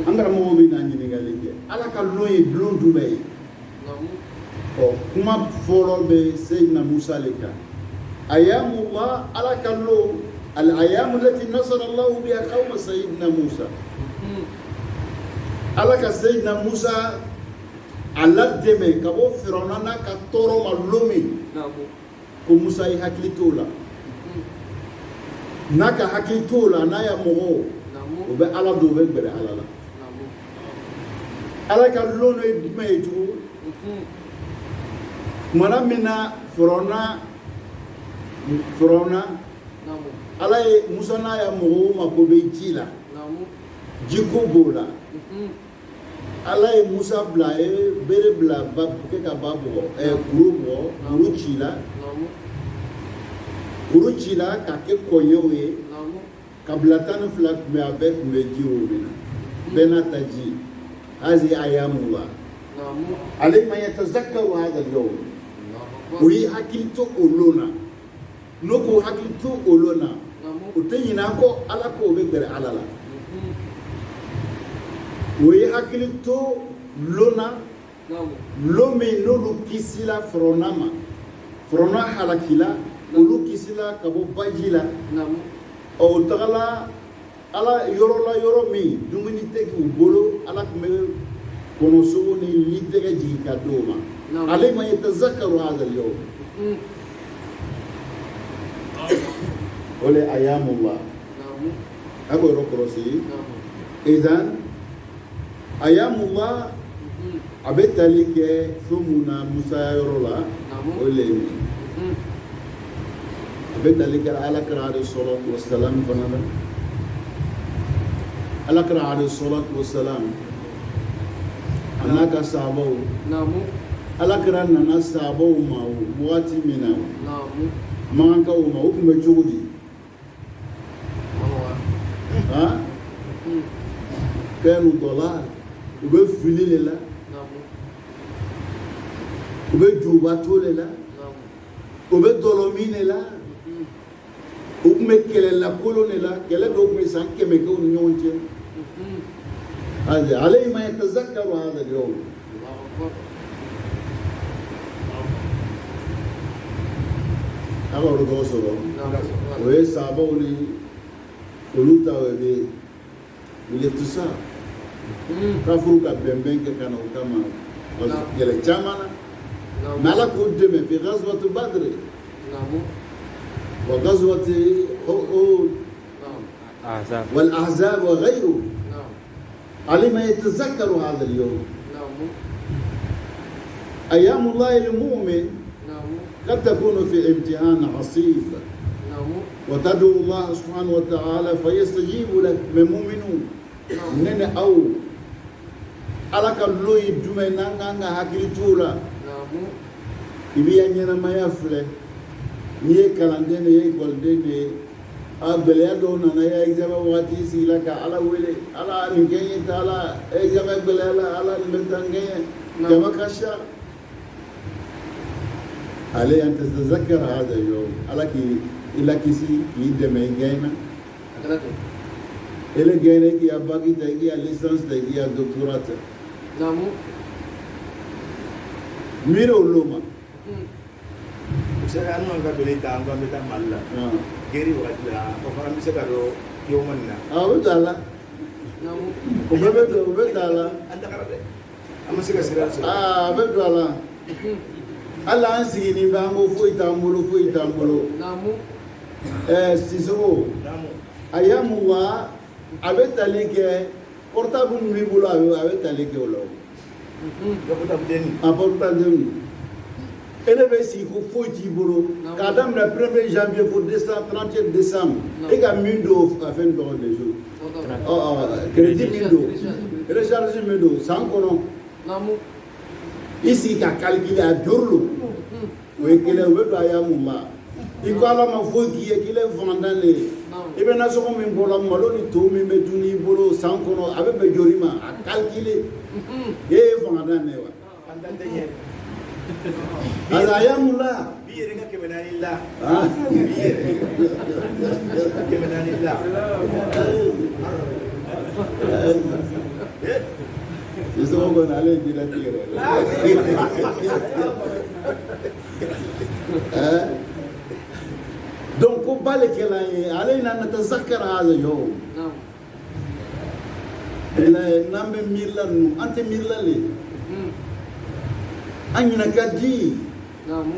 an karamɔgɔw bɛ na ɲininkali kɛ ala ka lon ye lon jumɛn ye kuma fɔlɔ bɛ Seydina Musa le kan ayamullah ala ka lon al-ayamu allati nasara Allahu biha qawma Seydina Musa ala ka Seydina Musa ala dɛmɛ ka bɔ Firawuna n'a ka tɔɔrɔ ma lon min ko Musa ye hakili t'o la n'a ka hakili t'o la n'a ya mɔgɔw o bɛ ala don o bɛ gbɛrɛ ala la ala ka lon ye jumɛn ye tugun kumana min na Firawuna ala ye Musa n'a ya mɔgɔw mako bɛ ji la jiko b'o la ala ye Musa bila a ye bere bila kɛ ka ba bugɔ kuru ci la ka kɛ kɔɲɛw ye kabila 12 tun bɛ a bɛɛ tun bɛ ji o min na bɛɛ n'a ta ji hazi ayamullah ale man yatazakkaru hadha al-yawm o ye hakili to o lon na n'o ko hakili to o lon na o tɛ ɲinɛ kɔ ala ko o bɛ gɛrɛ ala la o ye hakili to lon na lon min n'olu kisila Firawuna ma Firawuna halakila olu kisila ka bɔ baji la o tagala ala yɔrɔ la yɔrɔ min dumuni tɛ k'u bolo ala tun bɛ kɔnɔsogo ni li tɛgɛ jigin ka d'o ma عليه ما يتذكر هذا اليوم ولا أيام الله أقول ركروسي إذن أيام الله أبيت لك ثمنا مسايرولا وليني أبيت لك على كرار الصلاة والسلام فنانا على كرار الصلاة والسلام أنك سابو على كرار ناس سابو ما واتي منا ما أنك وما وكم جودي ها كانوا دولار وبفلي للا وبجوباتو للا وبدولومي للا وبمكلا لا كولو للا كلا دوك ميسان كمكو نيونتي هذا عليه ما يتذكر هذا اليوم أقول دوسرو ويسابوني ولوتا وبي بالاختصار كفرك بمبنك كانوا كما يلا جامانا مالك قدم في غزوة بدر وغزوة أحد والأحزاب وغيره على ما يتذكر هذا اليوم أيام الله المؤمن قد تكون في امتحان عصيب وتدعو الله سبحانه وتعالى فيستجيب لك من مؤمنون نene aw ala ka loyi dume nanga hakili tula ibiya nyana maya fle niye kalandene ye goldene a belya do na ya exama wati sila ka ala wele ala ngenye tala exama belala ala mentange kama kasha عليه أن تتذكر هذا اليوم على إلا كيسي يدمي جينا إلا جينا كي أباكي تيجي الليسانس تيجي الدكتوراه نعم ميرو لوما saya anu angka beli tambah minta malah kiri wajah orang bisa karo yomanna betul lah betul lah anda karena ama sih kasiran betul lah Allah ansi ni bango foi tambulo namu siso ayamullah abetalike portable mi bulo abetalike olo portable deni ele be si ko foi ti bulo kadam la 1er janvier pour décembre 30 décembre et ka mindo a fin de jour crédit mindo recharge mindo sans kono namu ici ka calculer à Dorlo oui qu'il est ouais ayamullah il parle ma foi qui est qu'il est vendant les et ben na so ko min bola malo ni to mi meduni bolo sans kono avec be jorima à calculer et vendant ne wa anda teye ala ayamullah biye nga kemenanillah biye kemenanillah Isso é uma análise diretiva. Donc, on va le faire. Allez, on a تذكر هذا اليوم. نعم. إلا نام ميلان، أنت ميلان لي. أني نكادي. نعم.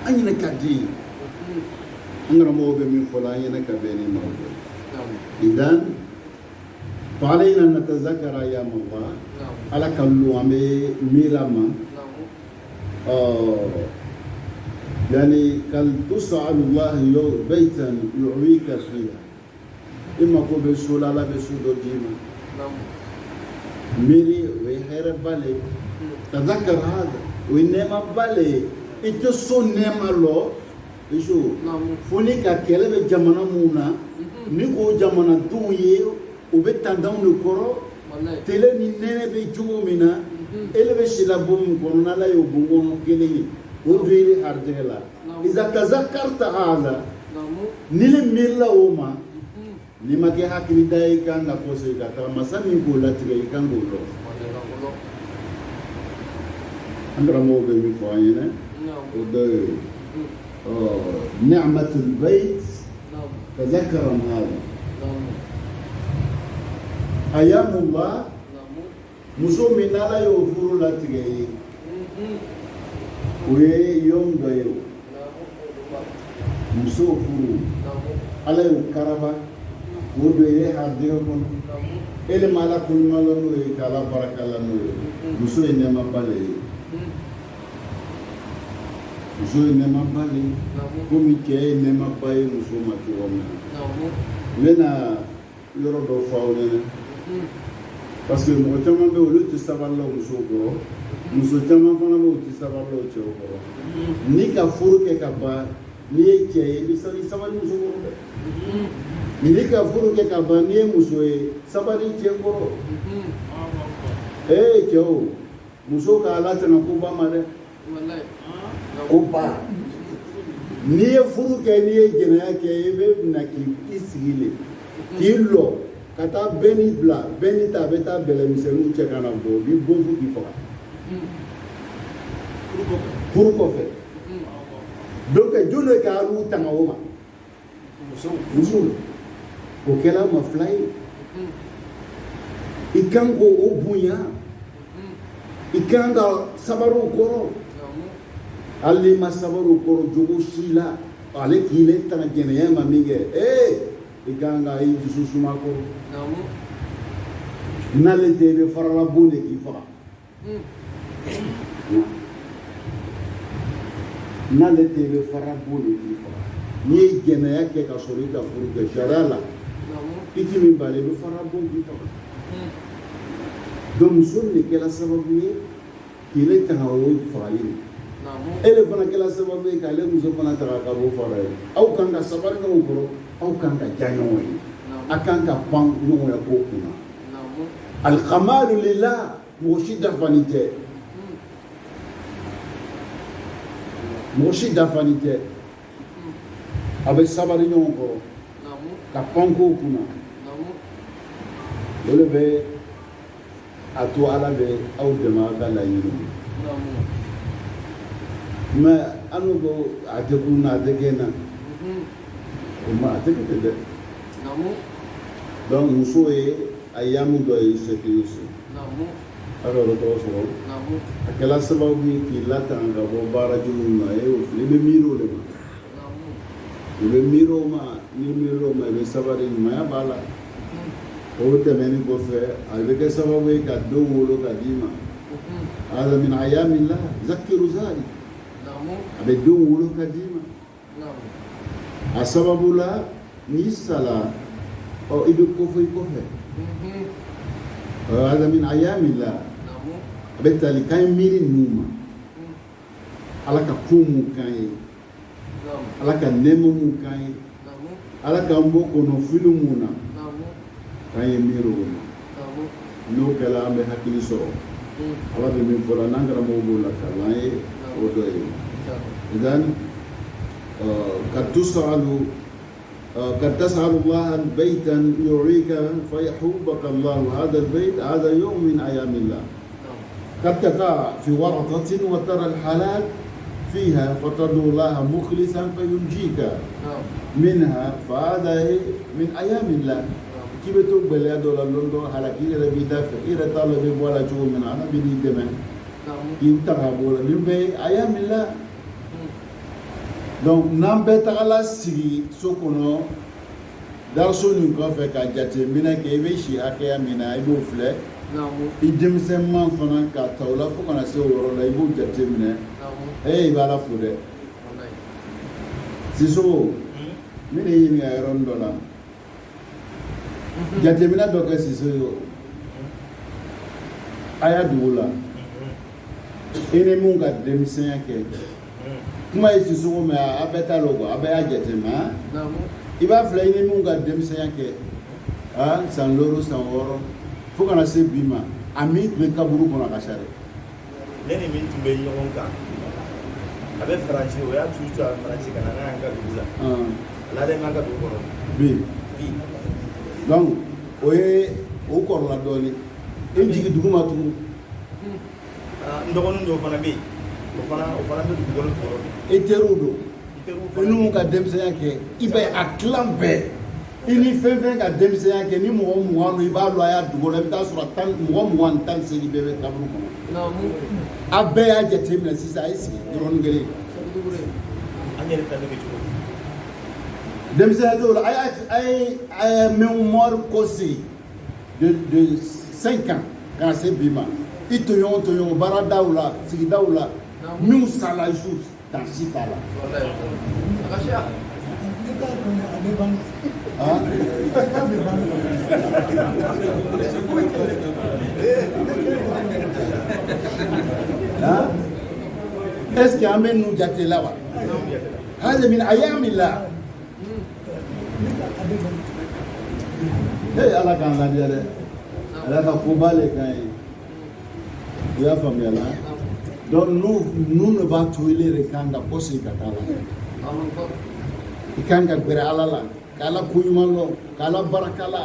أني نكادي. أنا رموه بمن فلان ينكبني موجود. نعم. إذن فعلينا أن نتذكر أيام الله على كل عام ميراما يعني كل تسعى الله بيتا يعويك فيها إما كو بسول على بسول ديما ميري ويهير بالي تذكر هذا وإنما بالي إتسو نيما لو إيشو فونيكا كيلة جمانا مونا نيكو جمانا دوني وبتندون الكرة تلني نبي جومنا إلا بشيلا بوم كورونا لا يبومون كلي وديري هرجلا إذا تذكرت هذا نيل ميلا وما نما كي هكذا داي كان نقصي كذا مثلا نقول لا تيجي كان بقوله أنا مو بيجي فاينة وده نعمة البيت تذكر هذا أيام الله مسلمين لا يوفروا لا تجي o ye yɔrɔ dɔ ye muso furu ala y'o karaba o dɔ ye hardɛgɛ kɔnɔ ele ma ala ko ɲuman la n'o ye k'ala barika la n'o ye muso ye nɛɛmaba le ye muso ye nɛɛmaba le ye komi cɛ ye nɛɛmaba ye muso ma cogo min na n bɛna yɔrɔ dɔ fɔ aw ɲɛna parce que mɔgɔ caman bɛ yen olu tɛ sabali la musow kɔrɔ muso caman fana bɛ yen olu tɛ sabali la cɛw kɔrɔ ni ka furu kɛ ka ban n'i ye cɛ ye i bɛ sabali muso kɔrɔ dɛ n'i ka furu kɛ ka ban n'i ye muso ye sabali cɛ kɔrɔ cɛw muso ka ala tɛna ko ba ma dɛ ko ba n'i ye furu kɛ n'i ye jɛnɛya kɛ i bɛ na k'i sigi le k'i lɔ ka taa bɛɛ ni bila bɛɛ ni ta a bɛ taa bɛlɛmisɛnninw cɛ ka na bɔ u b'i bon fo k'i faga furu kɔfɛ donc jɔn de ka n'u tanga o ma musow o kɛra ma fila ye i kan k'o bonya i kan ka sabari o kɔrɔ hali n'i ma sabari o kɔrɔ jogo si la ale k'i le tanga jɛnɛya ma min kɛ i kan ka i dusu suma kɔrɔ n'ale tɛ i bɛ farala bon de k'i faga n'ale tɛ i bɛ farala bon de k'i faga n'i ye jɛnɛya kɛ ka sɔrɔ i ka furu kɛ sariya la i ti min b'a la i bɛ farala bon k'i faga donc muso de kɛra sababu ye k'i le tanga o fagali ele fana kɛra sababu ye k'ale muso fana taga ka bɔ fara ye aw kan ka sabali ɲɔgɔn kɔrɔ aw kan ka ja ɲɔgɔn ye a kan ka pan ɲɔgɔn ye ko kunna alikamalu lillah mɔgɔ si dafani tɛ mɔgɔ si dafani tɛ a bɛ sabali ɲɔgɔn kɔrɔ ka pan ko kunna o de bɛ a to ala bɛ aw dɛmɛ a ka laɲini mais an ko a tɛ kun na a tɛ kɛ na o ma a tɛ kɛ dɛ donc muso ye a yamu dɔ ye sɛti se a ka yɔrɔ tɔgɔ sɔrɔ a kɛra sababu ye k'i latanga ka bɔ baara jugu ma o fili i bɛ miiri o de ma i bɛ miiri o ma n'i miiri o ma i bɛ sabali ɲumanya b'a la o tɛmɛnen kɔfɛ a bɛ kɛ sababu ye ka denw wolo ka d'i ma hada min ayamillah zakiru zalik a bɛ denw wolo ka d'i ma a sababu la n'i sala i bɛ ko fɔ i kɔfɛ hada min ayamillah a bɛ tali k'an ye miiri ninnu ma ala ka ko mun k'an ye ala ka nɛɛma mun k'an ye ala k'an bɔ kɔnɔfili mun na k'an ye miiri o ma n'o kɛra an bɛ hakili sɔrɔ ala bɛ min fɔ la n'an karamɔgɔ b'o la kalan ye o dɔ ye idan قد تسأل الله بيتا يعيك فيحوبك الله هذا البيت هذا يوم من أيام الله قد تقع في ورطة وترى الحلال فيها فتدعو الله مخلصا فينجيك منها فهذا من أيام الله كيف تقبل يا دولا لندو على كيف بيدافع إذا طالب ولا جو من أنا بدي دمن كيف تقبل من بين أيام الله donc n'an bɛɛ tagala sigi so kɔnɔ daraso nin kɔfɛ ka jateminɛ kɛ i bɛ si hakɛya min na i b'o filɛ i denmisɛnman fana ka ta o la fo kana se o yɔrɔ la i b'o jateminɛ i b'a la fo dɛ Siso min de ɲininka yɔrɔnin dɔ la jateminɛ dɔ kɛ Siso ye a y'a dugu la i ni mun ka denmisɛnya kɛ kuma ye Siso mɛ a bɛɛ t'a lɔ a bɛɛ y'a jateminɛ i b'a filɛ i ni mun ka denmisɛnya kɛ san 5 san 6 fo kana se bi ma a min tun bɛ kaburu kɔnɔ ka sa dɛ ne ni min tun bɛ ɲɔgɔn kan a bɛ Faransi o y'a tuuti a Faransi ka na n'a y'an ka dugu la ala de m'an ka dugu kɔnɔ bi donc o ye o kɔrɔla dɔɔnin e jigi dugu ma tugun n dɔgɔnin dɔw fana bɛ yen o fana bɛ dugu kɔnɔ tɔɔrɔ e teriw don i n'u ka denmisɛnya kɛ i bɛ a tilan bɛɛ ini fɛn ka denmisɛnya kɛ ni mɔgɔ 20 i b'a lɔ a y'a dogo la i bɛ taa sɔrɔ mɔgɔ 20 tan segi bɛɛ bɛ kaburu kɔnɔ a bɛɛ y'a jateminɛ sisan a ye sigi yɔrɔnin kelen an yɛrɛ ta ne bɛ cogo di denmisɛnya t'o la a ye mémoire kɔsi de 5 ans ka na se bi ma i tɔɲɔgɔn baaradaw la sigidaw la minnu sala jour dan si t'a la est-ce que an bɛ ninnu jate la wa hali min ayamillah ala k'an ladiya dɛ ala ka koba le kan ye i y'a faamuya la donc nous ne b'a to ile de kan ka bɔ sigi ka taa la i kan ka gbɛrɛ ala la k'ala ko ɲuman dɔn k'ala baraka la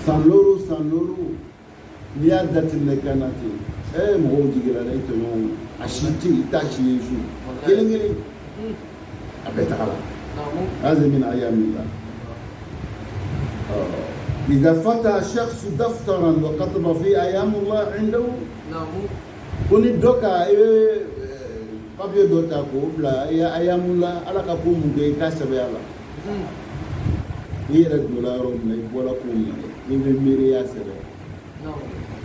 san loro n'i y'a datinɛ kan na ten mɔgɔw jigira dɛ i tɔɲɔgɔnw a si tɛ i t'a si ye su kelen a bɛ taga la هذا من أيام الله إذا فتح شخص دفترا وكتب فيه أيام الله عنده كوني دوكا papier dɔ ta k'o bila ayamula ala ka ko mun kɛ i k'a sɛbɛn a la i yɛrɛ donna yɔrɔ min na i bɔra ko min kɛ i bɛ miiri i y'a sɛbɛn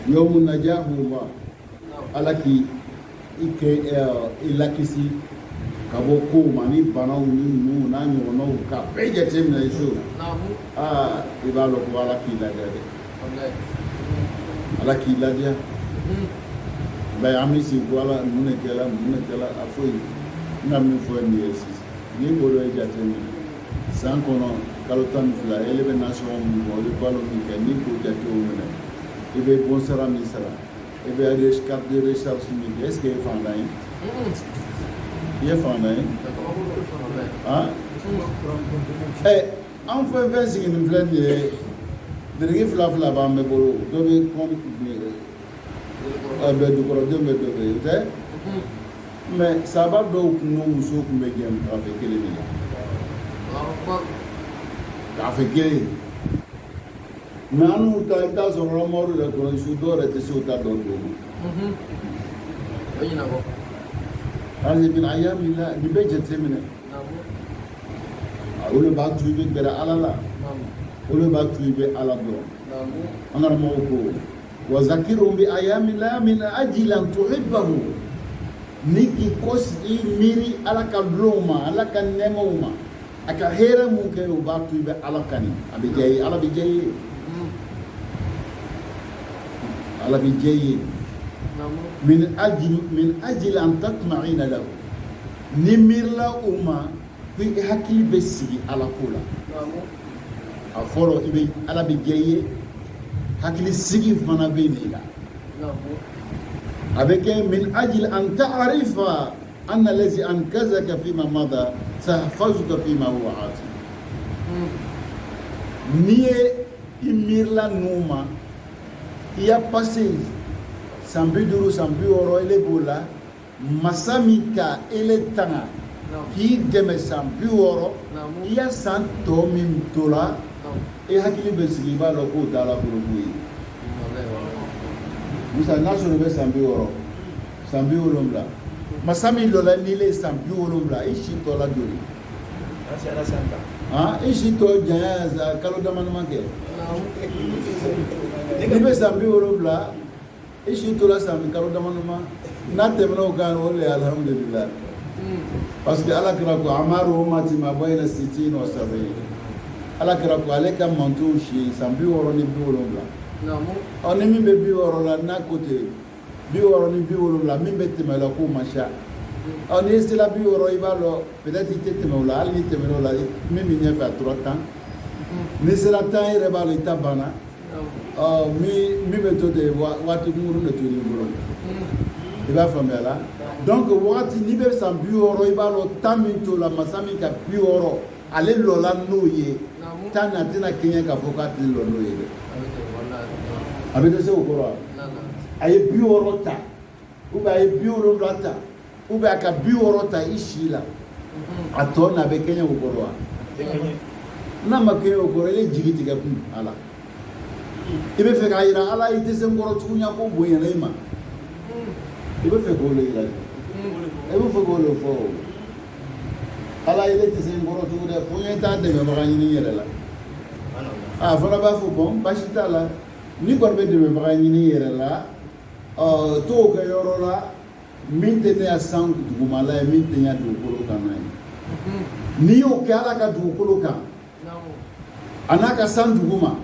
yawmu najahuma ala k'i i lakisi ka bɔ kow ma ni banaw ni ninnu n'a ɲɔgɔnnaw ka bɛɛ jateminɛ i so i b'a dɔn ko ala k'i ladiya dɛ ala k'i ladiya bɛɛ an bɛ sigi ko ala mun de kɛla a foyi n ka min fɔ nin ye sisan n'i b'o dɔn i jateminɛ san kɔnɔ kalo 12 ele bɛ nasɔngɔ min bɔ i bɛ balo min kɛ n'i k'o jatew minɛ i bɛ bon sara min sara i bɛ carte de recharge min kɛ est ce que i ye fantan ye i ye fantan ye an fɛn sigi nin filɛ nin ye deregi fila b'an bɛɛ bolo dɔ bɛ bɛ dukɔrɔdenw bɛ dɔ bɛ yen o tɛ mais saba dɔw kun n'o muso kun bɛ jɛn karafe kelen de la karafe kelen mais an n'u ta i bɛ taa sɔrɔ ɔrɔmɔri yɛrɛ kɔnɔ su dɔw yɛrɛ tɛ se o ta dɔn don hali bi a y'a min na nin bɛ jateminɛ o de b'a to i bɛ gɛrɛ ala la o de b'a to i bɛ ala dɔn an karamɔgɔ ko وذكرهم بأيام الله من أجل أن تحبه نيكي كوس ميري على كلوما على كنموما أكهير ممكن يباتو يبقى على كني أبي جاي من أجل أن تطمئن له نمير لا أمة في حكي بسي على كولا أفولو إبي على بيجي hakili sigi fana bɛ nin la a bɛ kɛ min ajil an ta'arifa anna allazi ankazaka fima mada sahfazuka fima huwa ati n'i ye i miirila ninnu ma i y'a passé san 50 san 60 ele b'o la masa min ka ele tanga k'i dɛmɛ san 60 i y'a san tɔ min to la e hakili bɛ sigi i b'a dɔn k'o t'a la boloko ye musa n'a sɔrɔ i bɛ san 60 san 70 masa min dɔ la n'i ye san 70 i si tɔ la joli i si tɔ janya kalo damadama kɛ n'i bɛ san 70 i si tɔ la san kalo damadama n'a tɛmɛna o kan o de ye alhamdulillah parce que ala kira ko amaru ummati ma bayna 60 wa 70 ala kira ko ale ka mantow si san 60 ni 70 ni min bɛ 60 la n'a ko tɛ 60 ni 70 min bɛ tɛmɛ la k'o ma sa n'i sera 60 i b'a dɔn peut-être i tɛ tɛmɛ o la hali n'i tɛmɛna o la min bɛ ɲɛfɛ a tora 10 n'i sera 10 i yɛrɛ b'a dɔn i ta banna min bɛ to de waati kunkurun de to n'i bolo i b'a faamuya la donc waati n'i bɛ san 60 i b'a dɔn 10 min to la masa min ka 60 ale lɔla n'o ye 10 na tɛna kɛɲɛ k'a fɔ k'a tɛ lɔ n'o ye dɛ a bɛ dɛsɛ o kɔrɔ wa a ye 60 ta ou bien a ye 70 ta ou bien a ka 60 ta i si la a tɔ na bɛ kɛɲɛ o kɔrɔ wa n'a ma kɛɲɛ o kɔrɔ i ye jigi tigɛ kun ala i bɛ fɛ k'a jira ala i tɛ se n kɔrɔ tugun ya ko bonyana i ma i bɛ fɛ k'o le jira i bɛ fɛ k'o le fɔ ala i tɛ se n kɔrɔ tugun dɛ fo n ye taa dɛmɛbaga ɲini n yɛrɛ la a fana b'a fɔ bɔn baasi t'a la n'i kɔni bɛ dɛmɛbaga ɲini n yɛrɛ la t'o kɛ yɔrɔ la min tɛ ne ya san dugumala ye min tɛ n ya dugukolo kan n'a ye n'i y'o kɛ ala ka dugukolo kan a n'a ka san duguma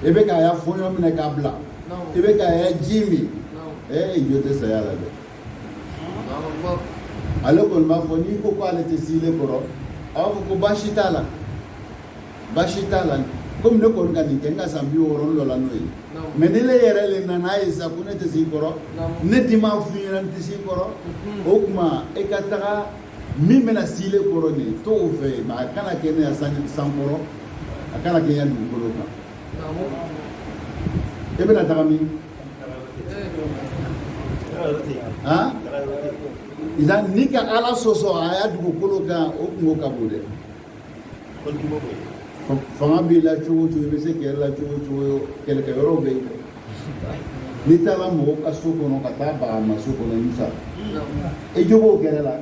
i bɛ k'a ya fɔɲɔ minɛ k'a bila i bɛ k'a ya ji min i jo tɛ saya la dɛ ale kɔni b'a fɔ n'i ko k'ale tɛ sile kɔrɔ a b'a fɔ ko baasi t'a la baasi t'a la komi ne kɔni ka nin kɛ n ka san 60 dɔ la n'o ye mais ni ne yɛrɛ le nana ye sa ko ne tɛ s'i kɔrɔ ne di ma f'i ɲɛna n tɛ s'i kɔrɔ o tuma e ka taga min bɛna sile kɔrɔ nin t'o fɛ mais a kana kɛ ne ya san kɔrɔ a kana kɛ n ya dugukolo kan e bɛna taga min han idan ni ka ala sɔsɔ a y'a dugukolo kan o kungo ka bon dɛ fanga b'i la cogo o cogo i bɛ se kɛlɛ la cogo o cogo kɛlɛkɛyɔrɔw bɛ yen n'i taara mɔgɔ ka so kɔnɔ ka taa baga ma so kɔnɔ musa i jo b'o kɛlɛ la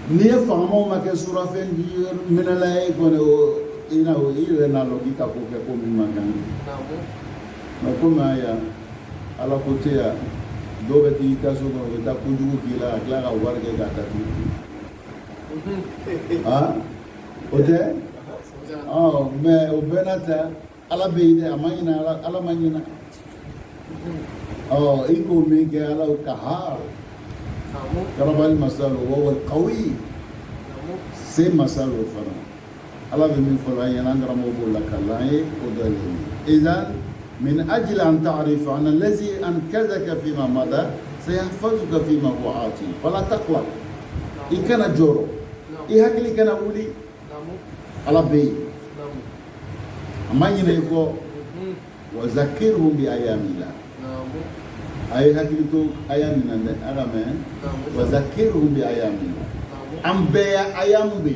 n'i ye fangamaw ma kɛ surafɛn minɛla ye kɔni i yɛrɛ n'a dɔn k'i ka ko kɛ ko min man kan nka komi a yan ala ko tɛ yan dɔw bɛ t'i ka so kɔnɔ u bɛ taa kojugu k'i la ka tila ka wari kɛ k'a datugu o tɛ mais o bɛɛ n'a ta ala bɛ yen dɛ a ma ɲina ala ma ɲina i k'o min kɛ ala kahar karabali masalo wawal qawi se masalo fana ala bɛ min fɔ an ɲɛna an karamɔgɔ b'o la kala an ye o dɔ ye idan من أجل أن تعرف أن الذي أنقذك فيما مضى سيحفظك فيما هو آتي فلا تقلق إن كان جورو إيه هكذا كان أولي على بي أما ينهيكو وذكرهم بأيام الله أي هكذا تو أيام الله أغامين وذكرهم بأيام الله أم بي أيام بي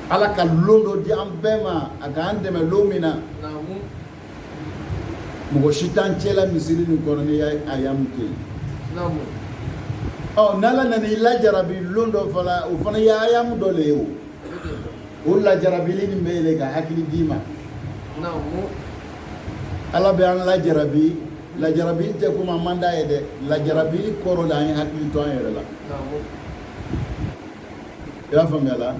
ala ka londo di an bɛɛ ma a ka an dɛmɛ lon min na mɔgɔ si t'an cɛla misiri nin kɔnɔ ni a yamu to yen n'ala nana i lajarabi lon dɔ fana o fana ye ayamu dɔ le ye o lajarabili nin bɛ yɛlɛ ka hakili d'i ma ala bɛ an lajarabi tɛ komi a man d'a ye dɛ lajarabi kɔrɔ de an ye hakili to an yɛrɛ la i y'a faamuya la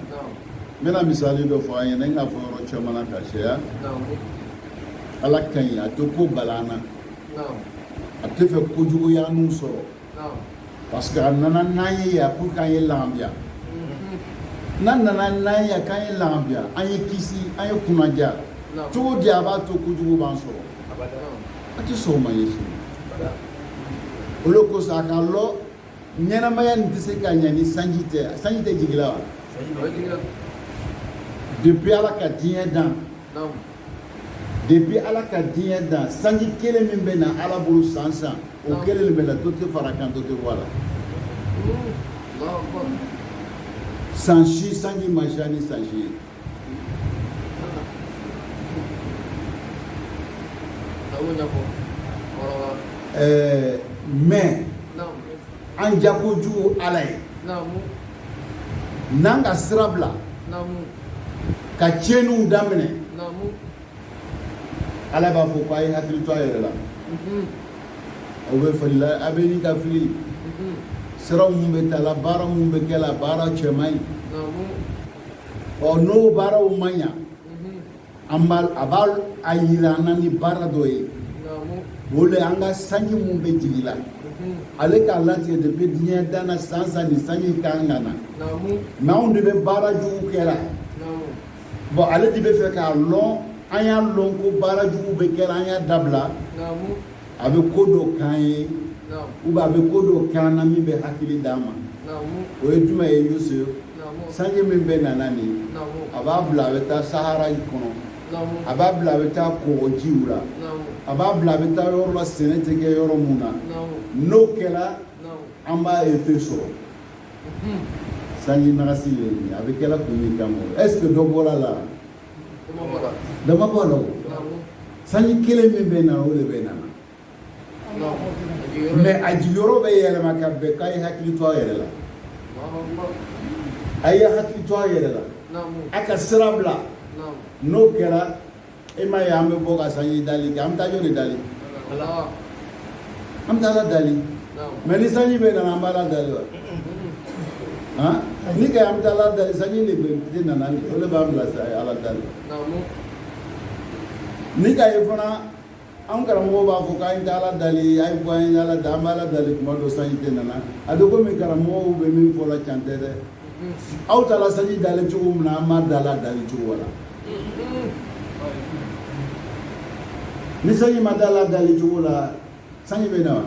n bɛna misali dɔ fɔ an ɲɛna n k'a fɔ yɔrɔ caman na ka caya ala ka ɲi a tɛ ko bala an na a tɛ fɛ kojugu y'an n'u sɔrɔ parce que a nana n'an ye yan pour k'an ye lafiya n'an nana n'an ye yan k'an ye lafiya an ye kisi an ye kunnadiya cogo di a b'a to kojugu b'an sɔrɔ a tɛ sɔn o ma ye sini o de kosɔn a ka lɔ ɲɛnamaya nin tɛ se ka ɲɛ ni sanji tɛ jigi la wa depuis ala ka diɲɛ dan depuis ala ka diɲɛ dan sanji kelen min bɛ na ala bolo san san o kelen bɛ na to tɛ fara kan to tɛ bɔ a la san si sanji ma ca ni san si ye mais an jakojugu ala ye n'an ka sira bila ka tiɲɛniw daminɛ ala b'a fɔ ko a ye hakili to a yɛrɛ la aw bɛ fali la a bɛ ni ka fili siraw mun bɛ taa la baara mun bɛ kɛ la baara cɛman ye n'o baaraw ma ɲa a b'a a yira an na ni baara dɔ ye o de an ka sanji mun bɛ jigi la ale k'a latigɛ depuis diɲɛ danna san san ni sanji kan ka na mais anw de bɛ baara jugu kɛra bon ale de bɛ fɛ k'a lɔn an y'a lɔn ko baara jugu bɛ kɛra an y'a dabila a bɛ ko dɔ k'an ye ou bien a bɛ ko dɔ k'an na min bɛ hakili d'an ma o ye jumɛn ye Yusuf sanji min bɛ nana nin a b'a bila a bɛ taa Sahara kɔnɔ a b'a bila a bɛ taa kɔgɔjiw la a b'a bila a bɛ taa yɔrɔ la sɛnɛ tɛ kɛ yɔrɔ mun na n'o kɛra an b'a effet sɔrɔ sanji nagasi ye a bɛ kɛla kun min kama est-ce que dɔ bɔra la dama bɔ la o sanji kelen min bɛ na o de bɛ nana mais a jigiyɔrɔ bɛ yɛlɛma ka bɛn k'a ye hakili to a yɛrɛ la a ye hakili to a yɛrɛ la a ka sira bila n'o kɛra e ma ye an bɛ bɔ ka sanji dali kɛ an bɛ taa jɔn de dali an bɛ taa ala dali mais ni sanji bɛ nana an b'a la dali wa ni kɛ an bɛ taa ala dali sanji de nana o de b'an bila ala dali ni ka ye fana an karamɔgɔ b'a fɔ k'an tɛ ala dali a ye bɔ an ye ala da an bɛ ala dali tuma dɔ sanji tɛ nana a bɛ komi karamɔgɔw bɛ min fɔ la can tɛ dɛ aw taara sanji dali cogo min na an b'a da ala dali cogo la ni sanji ma da ala dali cogo la sanji bɛ na wa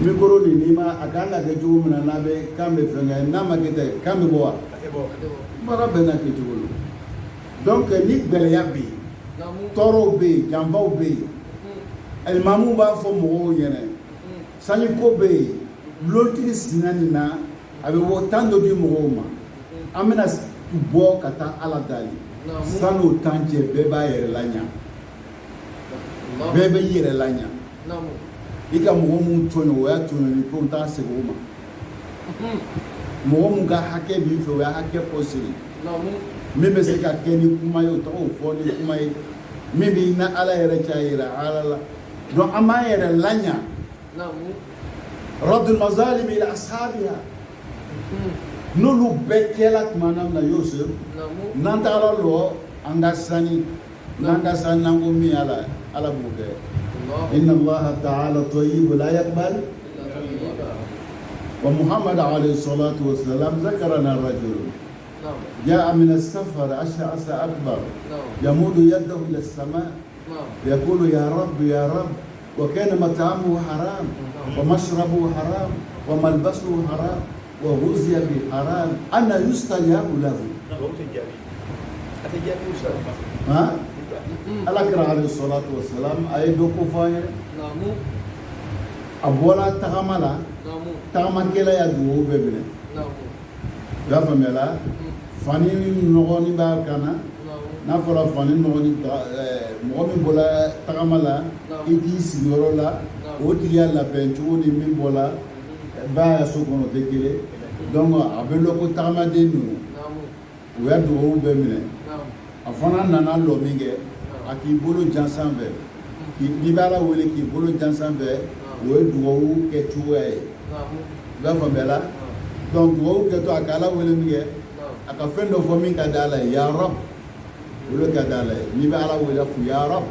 mikoro ni n'i ma a kan ka kɛ cogo min na n'a bɛ kan bɛ fɛn kɛ n'a ma kɛ tɛ kan bɛ bɔ wa baara bɛɛ n'a kɛ cogo la donc ni gɛlɛya bɛ yen tɔɔrɔw bɛ yen janfaw bɛ yen alimamiw b'a fɔ mɔgɔw ɲɛna sanjiko bɛ yen lotigi sina nin na a bɛ bɔ tan dɔ di mɔgɔw ma an bɛna bɔ ka taa ala dali san'o tan cɛ bɛɛ b'a yɛrɛ laɲa bɛɛ bɛ yɛrɛ laɲa i ka mɔgɔ mun tɔɲɔ o y'a tɔɲɔni ko n t'a segin o ma mɔgɔ mun ka hakɛ b'i fɛ o y'a hakɛ pɔsiri min bɛ se ka kɛ ni kuma ye o tɔgɔ fɔ ni kuma ye min bɛ na ala yɛrɛ cɛ yira ala la donc an b'an yɛrɛ laɲa radul mazalimi ila ashabiha n'olu bɛɛ kɛla tuma min na Yusuf n'an taara lɔ an ka sani n'an ka sani n'an ko min ala b'o kɛ inna allaha ta'ala tayyib la yaqbal wa muhammad alayhi salatu wa salam zakarana rajul جاء من السفر أشعث أكبر يمد يده إلى السماء يقول يا رب يا رب وكان مطعمه حرام ومشربه حرام وملبسه حرام وغذي بحرام أنا يستجاب له الأكرم عليه الصلاة والسلام أيدو كفاية أبولا تغملا تغمكلا يدوه ببنه يا فملا fani nɔgɔni b'a kana n'a fɔra fani nɔgɔni mɔgɔ min bɔra tagama la i t'i sigiyɔrɔ la o tigi y'a labɛn cogo ni min bɔra ba ya so kɔnɔ tɛ kelen donc a bɛ lɔ ko tagamaden ninnu u y'a dugawu bɛɛ minɛ a fana nana lɔ min kɛ a k'i bolo jan sanfɛ n'i b'a la wele k'i bolo jan sanfɛ o ye dugawu kɛ cogoya ye i b'a faamuya la donc dugawu kɛ to a k'ala wele min kɛ a ka fɛn dɔ fɔ min ka da la ya rab olu ka da la n'i bɛ ala wele fo ya rab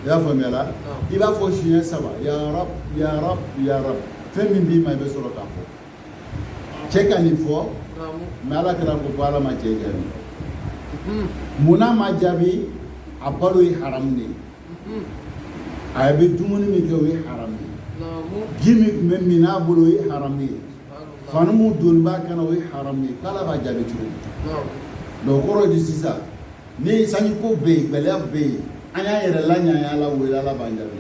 i y'a faamuya la i b'a fɔ siɲɛ 3 ya rab ya rab ya rab fɛn min b'i ma i bɛ sɔrɔ k'a fɔ cɛ ka nin fɔ mais ala kɛra ko ala ma cɛ jaabi munna ma jaabi a balo ye haram de ye a bɛ dumuni min kɛ o ye haram de ye ji min tun bɛ min n'a bolo o ye haram de ye fani mun doni b'a kana o ye haram ye k'ala b'a jaabi cogo donc kɔrɔ di sisan ni sanjiko bɛ yen gɛlɛya bɛ yen an y'a yɛrɛ laɲa ala wele ala b'an jaabi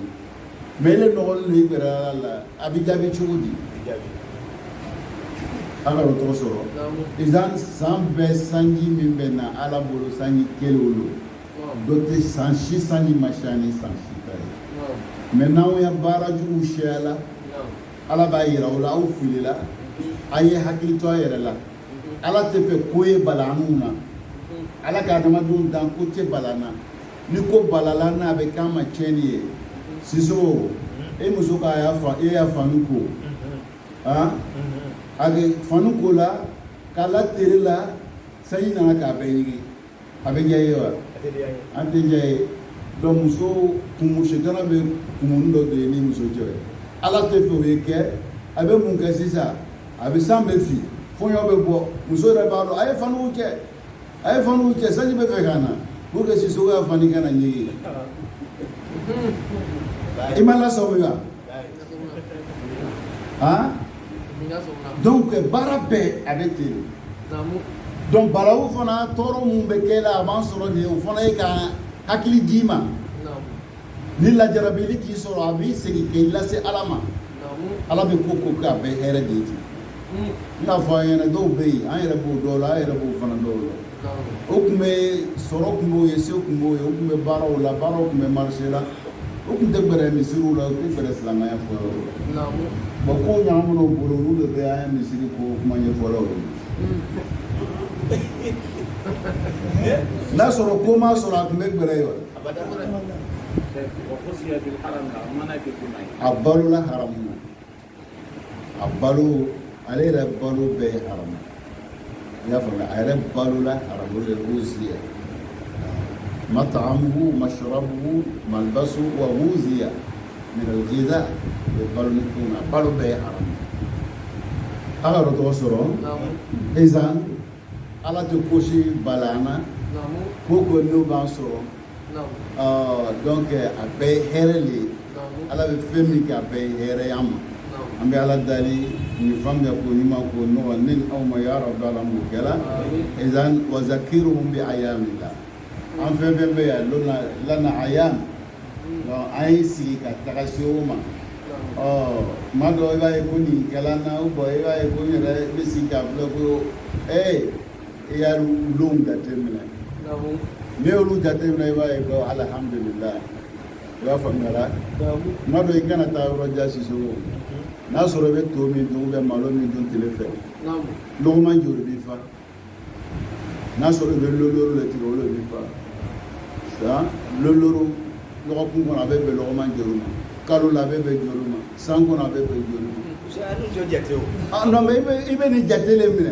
mais ele nɔgɔlen don i gbɛrɛ ala la a bɛ jaabi cogo di ala bɛ tɔgɔ sɔrɔ izan san bɛɛ sanji min bɛ na ala bolo sanji kelen do dɔ tɛ san si sanji ma ca ni san si ta ye mais n'anw ye baara jugu sɛ la ala b'a yira o la aw filila a ye hakili to a yɛrɛ la ala tɛ fɛ ko ye bala anw na ala ka adamadenw dan ko tɛ bala na ni ko balala n'a bɛ k'an ma tiɲɛni ye siso e muso k'a y'a fa e y'a fani ko a bɛ fani ko la k'a la tere la sanji nana k'a bɛɛ ɲigi a bɛ diya ye wa an tɛ diya ye donc muso kumusitana bɛ kumuni dɔ de ye ni muso cɛ ala tɛ fɛ o ye kɛ a bɛ mun kɛ sisan a bɛ san bɛ fin fɔɲɔ bɛ bɔ muso yɛrɛ b'a dɔn a ye faniw cɛ sanji bɛ fɛ ka na pour que siso ka fani kana ɲigi i ma lasago wa donc baara bɛɛ a bɛ ten donc balawu fana tɔɔrɔ mun bɛ kɛ la a b'an sɔrɔ de o fana ye ka hakili d'i ma ni lajarabili k'i sɔrɔ a b'i segin k'i lase ala ma ala bɛ ko ko k'a bɛɛ hɛrɛ de ye ten n y'a fɔ an ɲɛna dɔw bɛ yen an yɛrɛ b'o dɔw la an yɛrɛ b'o fana dɔw la o tun bɛ sɔrɔ tun b'o ye se tun b'o ye o tun bɛ baaraw la baaraw tun bɛ marise la o tun tɛ gbɛrɛ misiriw la o tɛ gbɛrɛ silamɛya fɔlɔ la bon ko ɲagamina u bolo olu de bɛ an ye misiri ko kuma ɲɛfɔlaw ye n'a sɔrɔ ko m'a sɔrɔ a tun bɛ gbɛrɛ ye wa a balola haramu na a balo ale yɛrɛ balo bɛɛ ye haramu i y'a faamuya a yɛrɛ balola haramu de wuziya mat'amuhu mashrabuhu malbasuhu wa wuziya min al-ghidha o balo ni fɛnw na balo bɛɛ ye haramu ala yɛrɛ tɔgɔ sɔrɔ ezan ala tɛ kosi balana ko ko n'o b'an sɔrɔ donc a bɛɛ ye hɛrɛ le ye ala bɛ fɛn min kɛ a bɛɛ ye hɛrɛ y'an ma an bɛ ala dali nin faamuya ko ɲuman ko nɔgɔ ne ni aw ma ya rabbi ala m'o kɛla ezan wa zakiruhum bi ayamillah an fɛn fɛn bɛ yan lana ayam an y'i sigi ka taga se o ma tuma dɔ i b'a ye ko nin kɛla n na i b'a ye ko n yɛrɛ bɛ sigi k'a filɛ ko i y'a olu jateminɛ n'i y'olu jateminɛ i b'a ye ko alihamudulila i b'a faamuyala tuma dɔ i kana taa yɔrɔ jan sisan o n'a sɔrɔ i bɛ to min dun ou malo min dun tile fɛ lɔgɔma joli b'i fa n'a sɔrɔ i bɛ loloro le tigɛ o le b'i fa loloro lɔgɔkun kɔnɔ a bɛ bɛn lɔgɔma joli ma kalo la a bɛ bɛn joli ma san kɔnɔ a bɛ bɛn joli ma non mais i bɛ nin jate le minɛ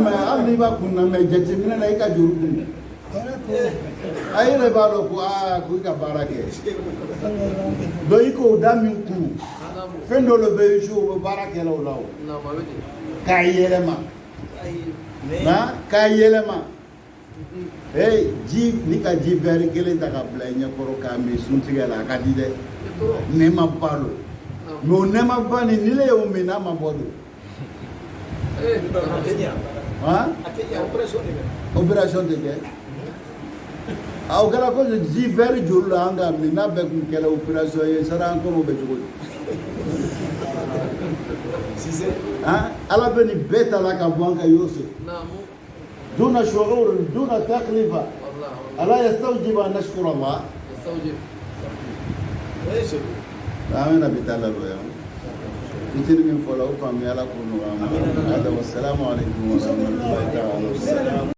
mais hali n'i b'a kun na mais jateminɛ na i ka joli dun a yɛrɛ b'a dɔn ko ko i ka baara kɛ donc i k'o da min kuru fɛn dɔ le bɛ yen su o bɛ baara kɛ la o la o k'a yɛlɛma k'a yɛlɛma ji ni ka ji verre kelen ta ka bila i ɲɛkɔrɔ k'a min sun tigɛ la a ka di dɛ nɛma ba don mais o nɛma ba nin ni ne y'o min n'a ma bɔ don opération tɛ kɛ o kɛra ko ji verre joli la an ka min n'a bɛɛ kun kɛra opération ye sara an kɔnɔ bɛ cogo di ala bɛ nin bɛɛ ta la ka bɔ an ka y'o fɛ دون شعور دون تكلفة ألا يستوجب أن نشكر الله آمين بتعالى الويا كتير من فلو فهم يلا كونوا هذا والسلام عليكم ورحمة الله تعالى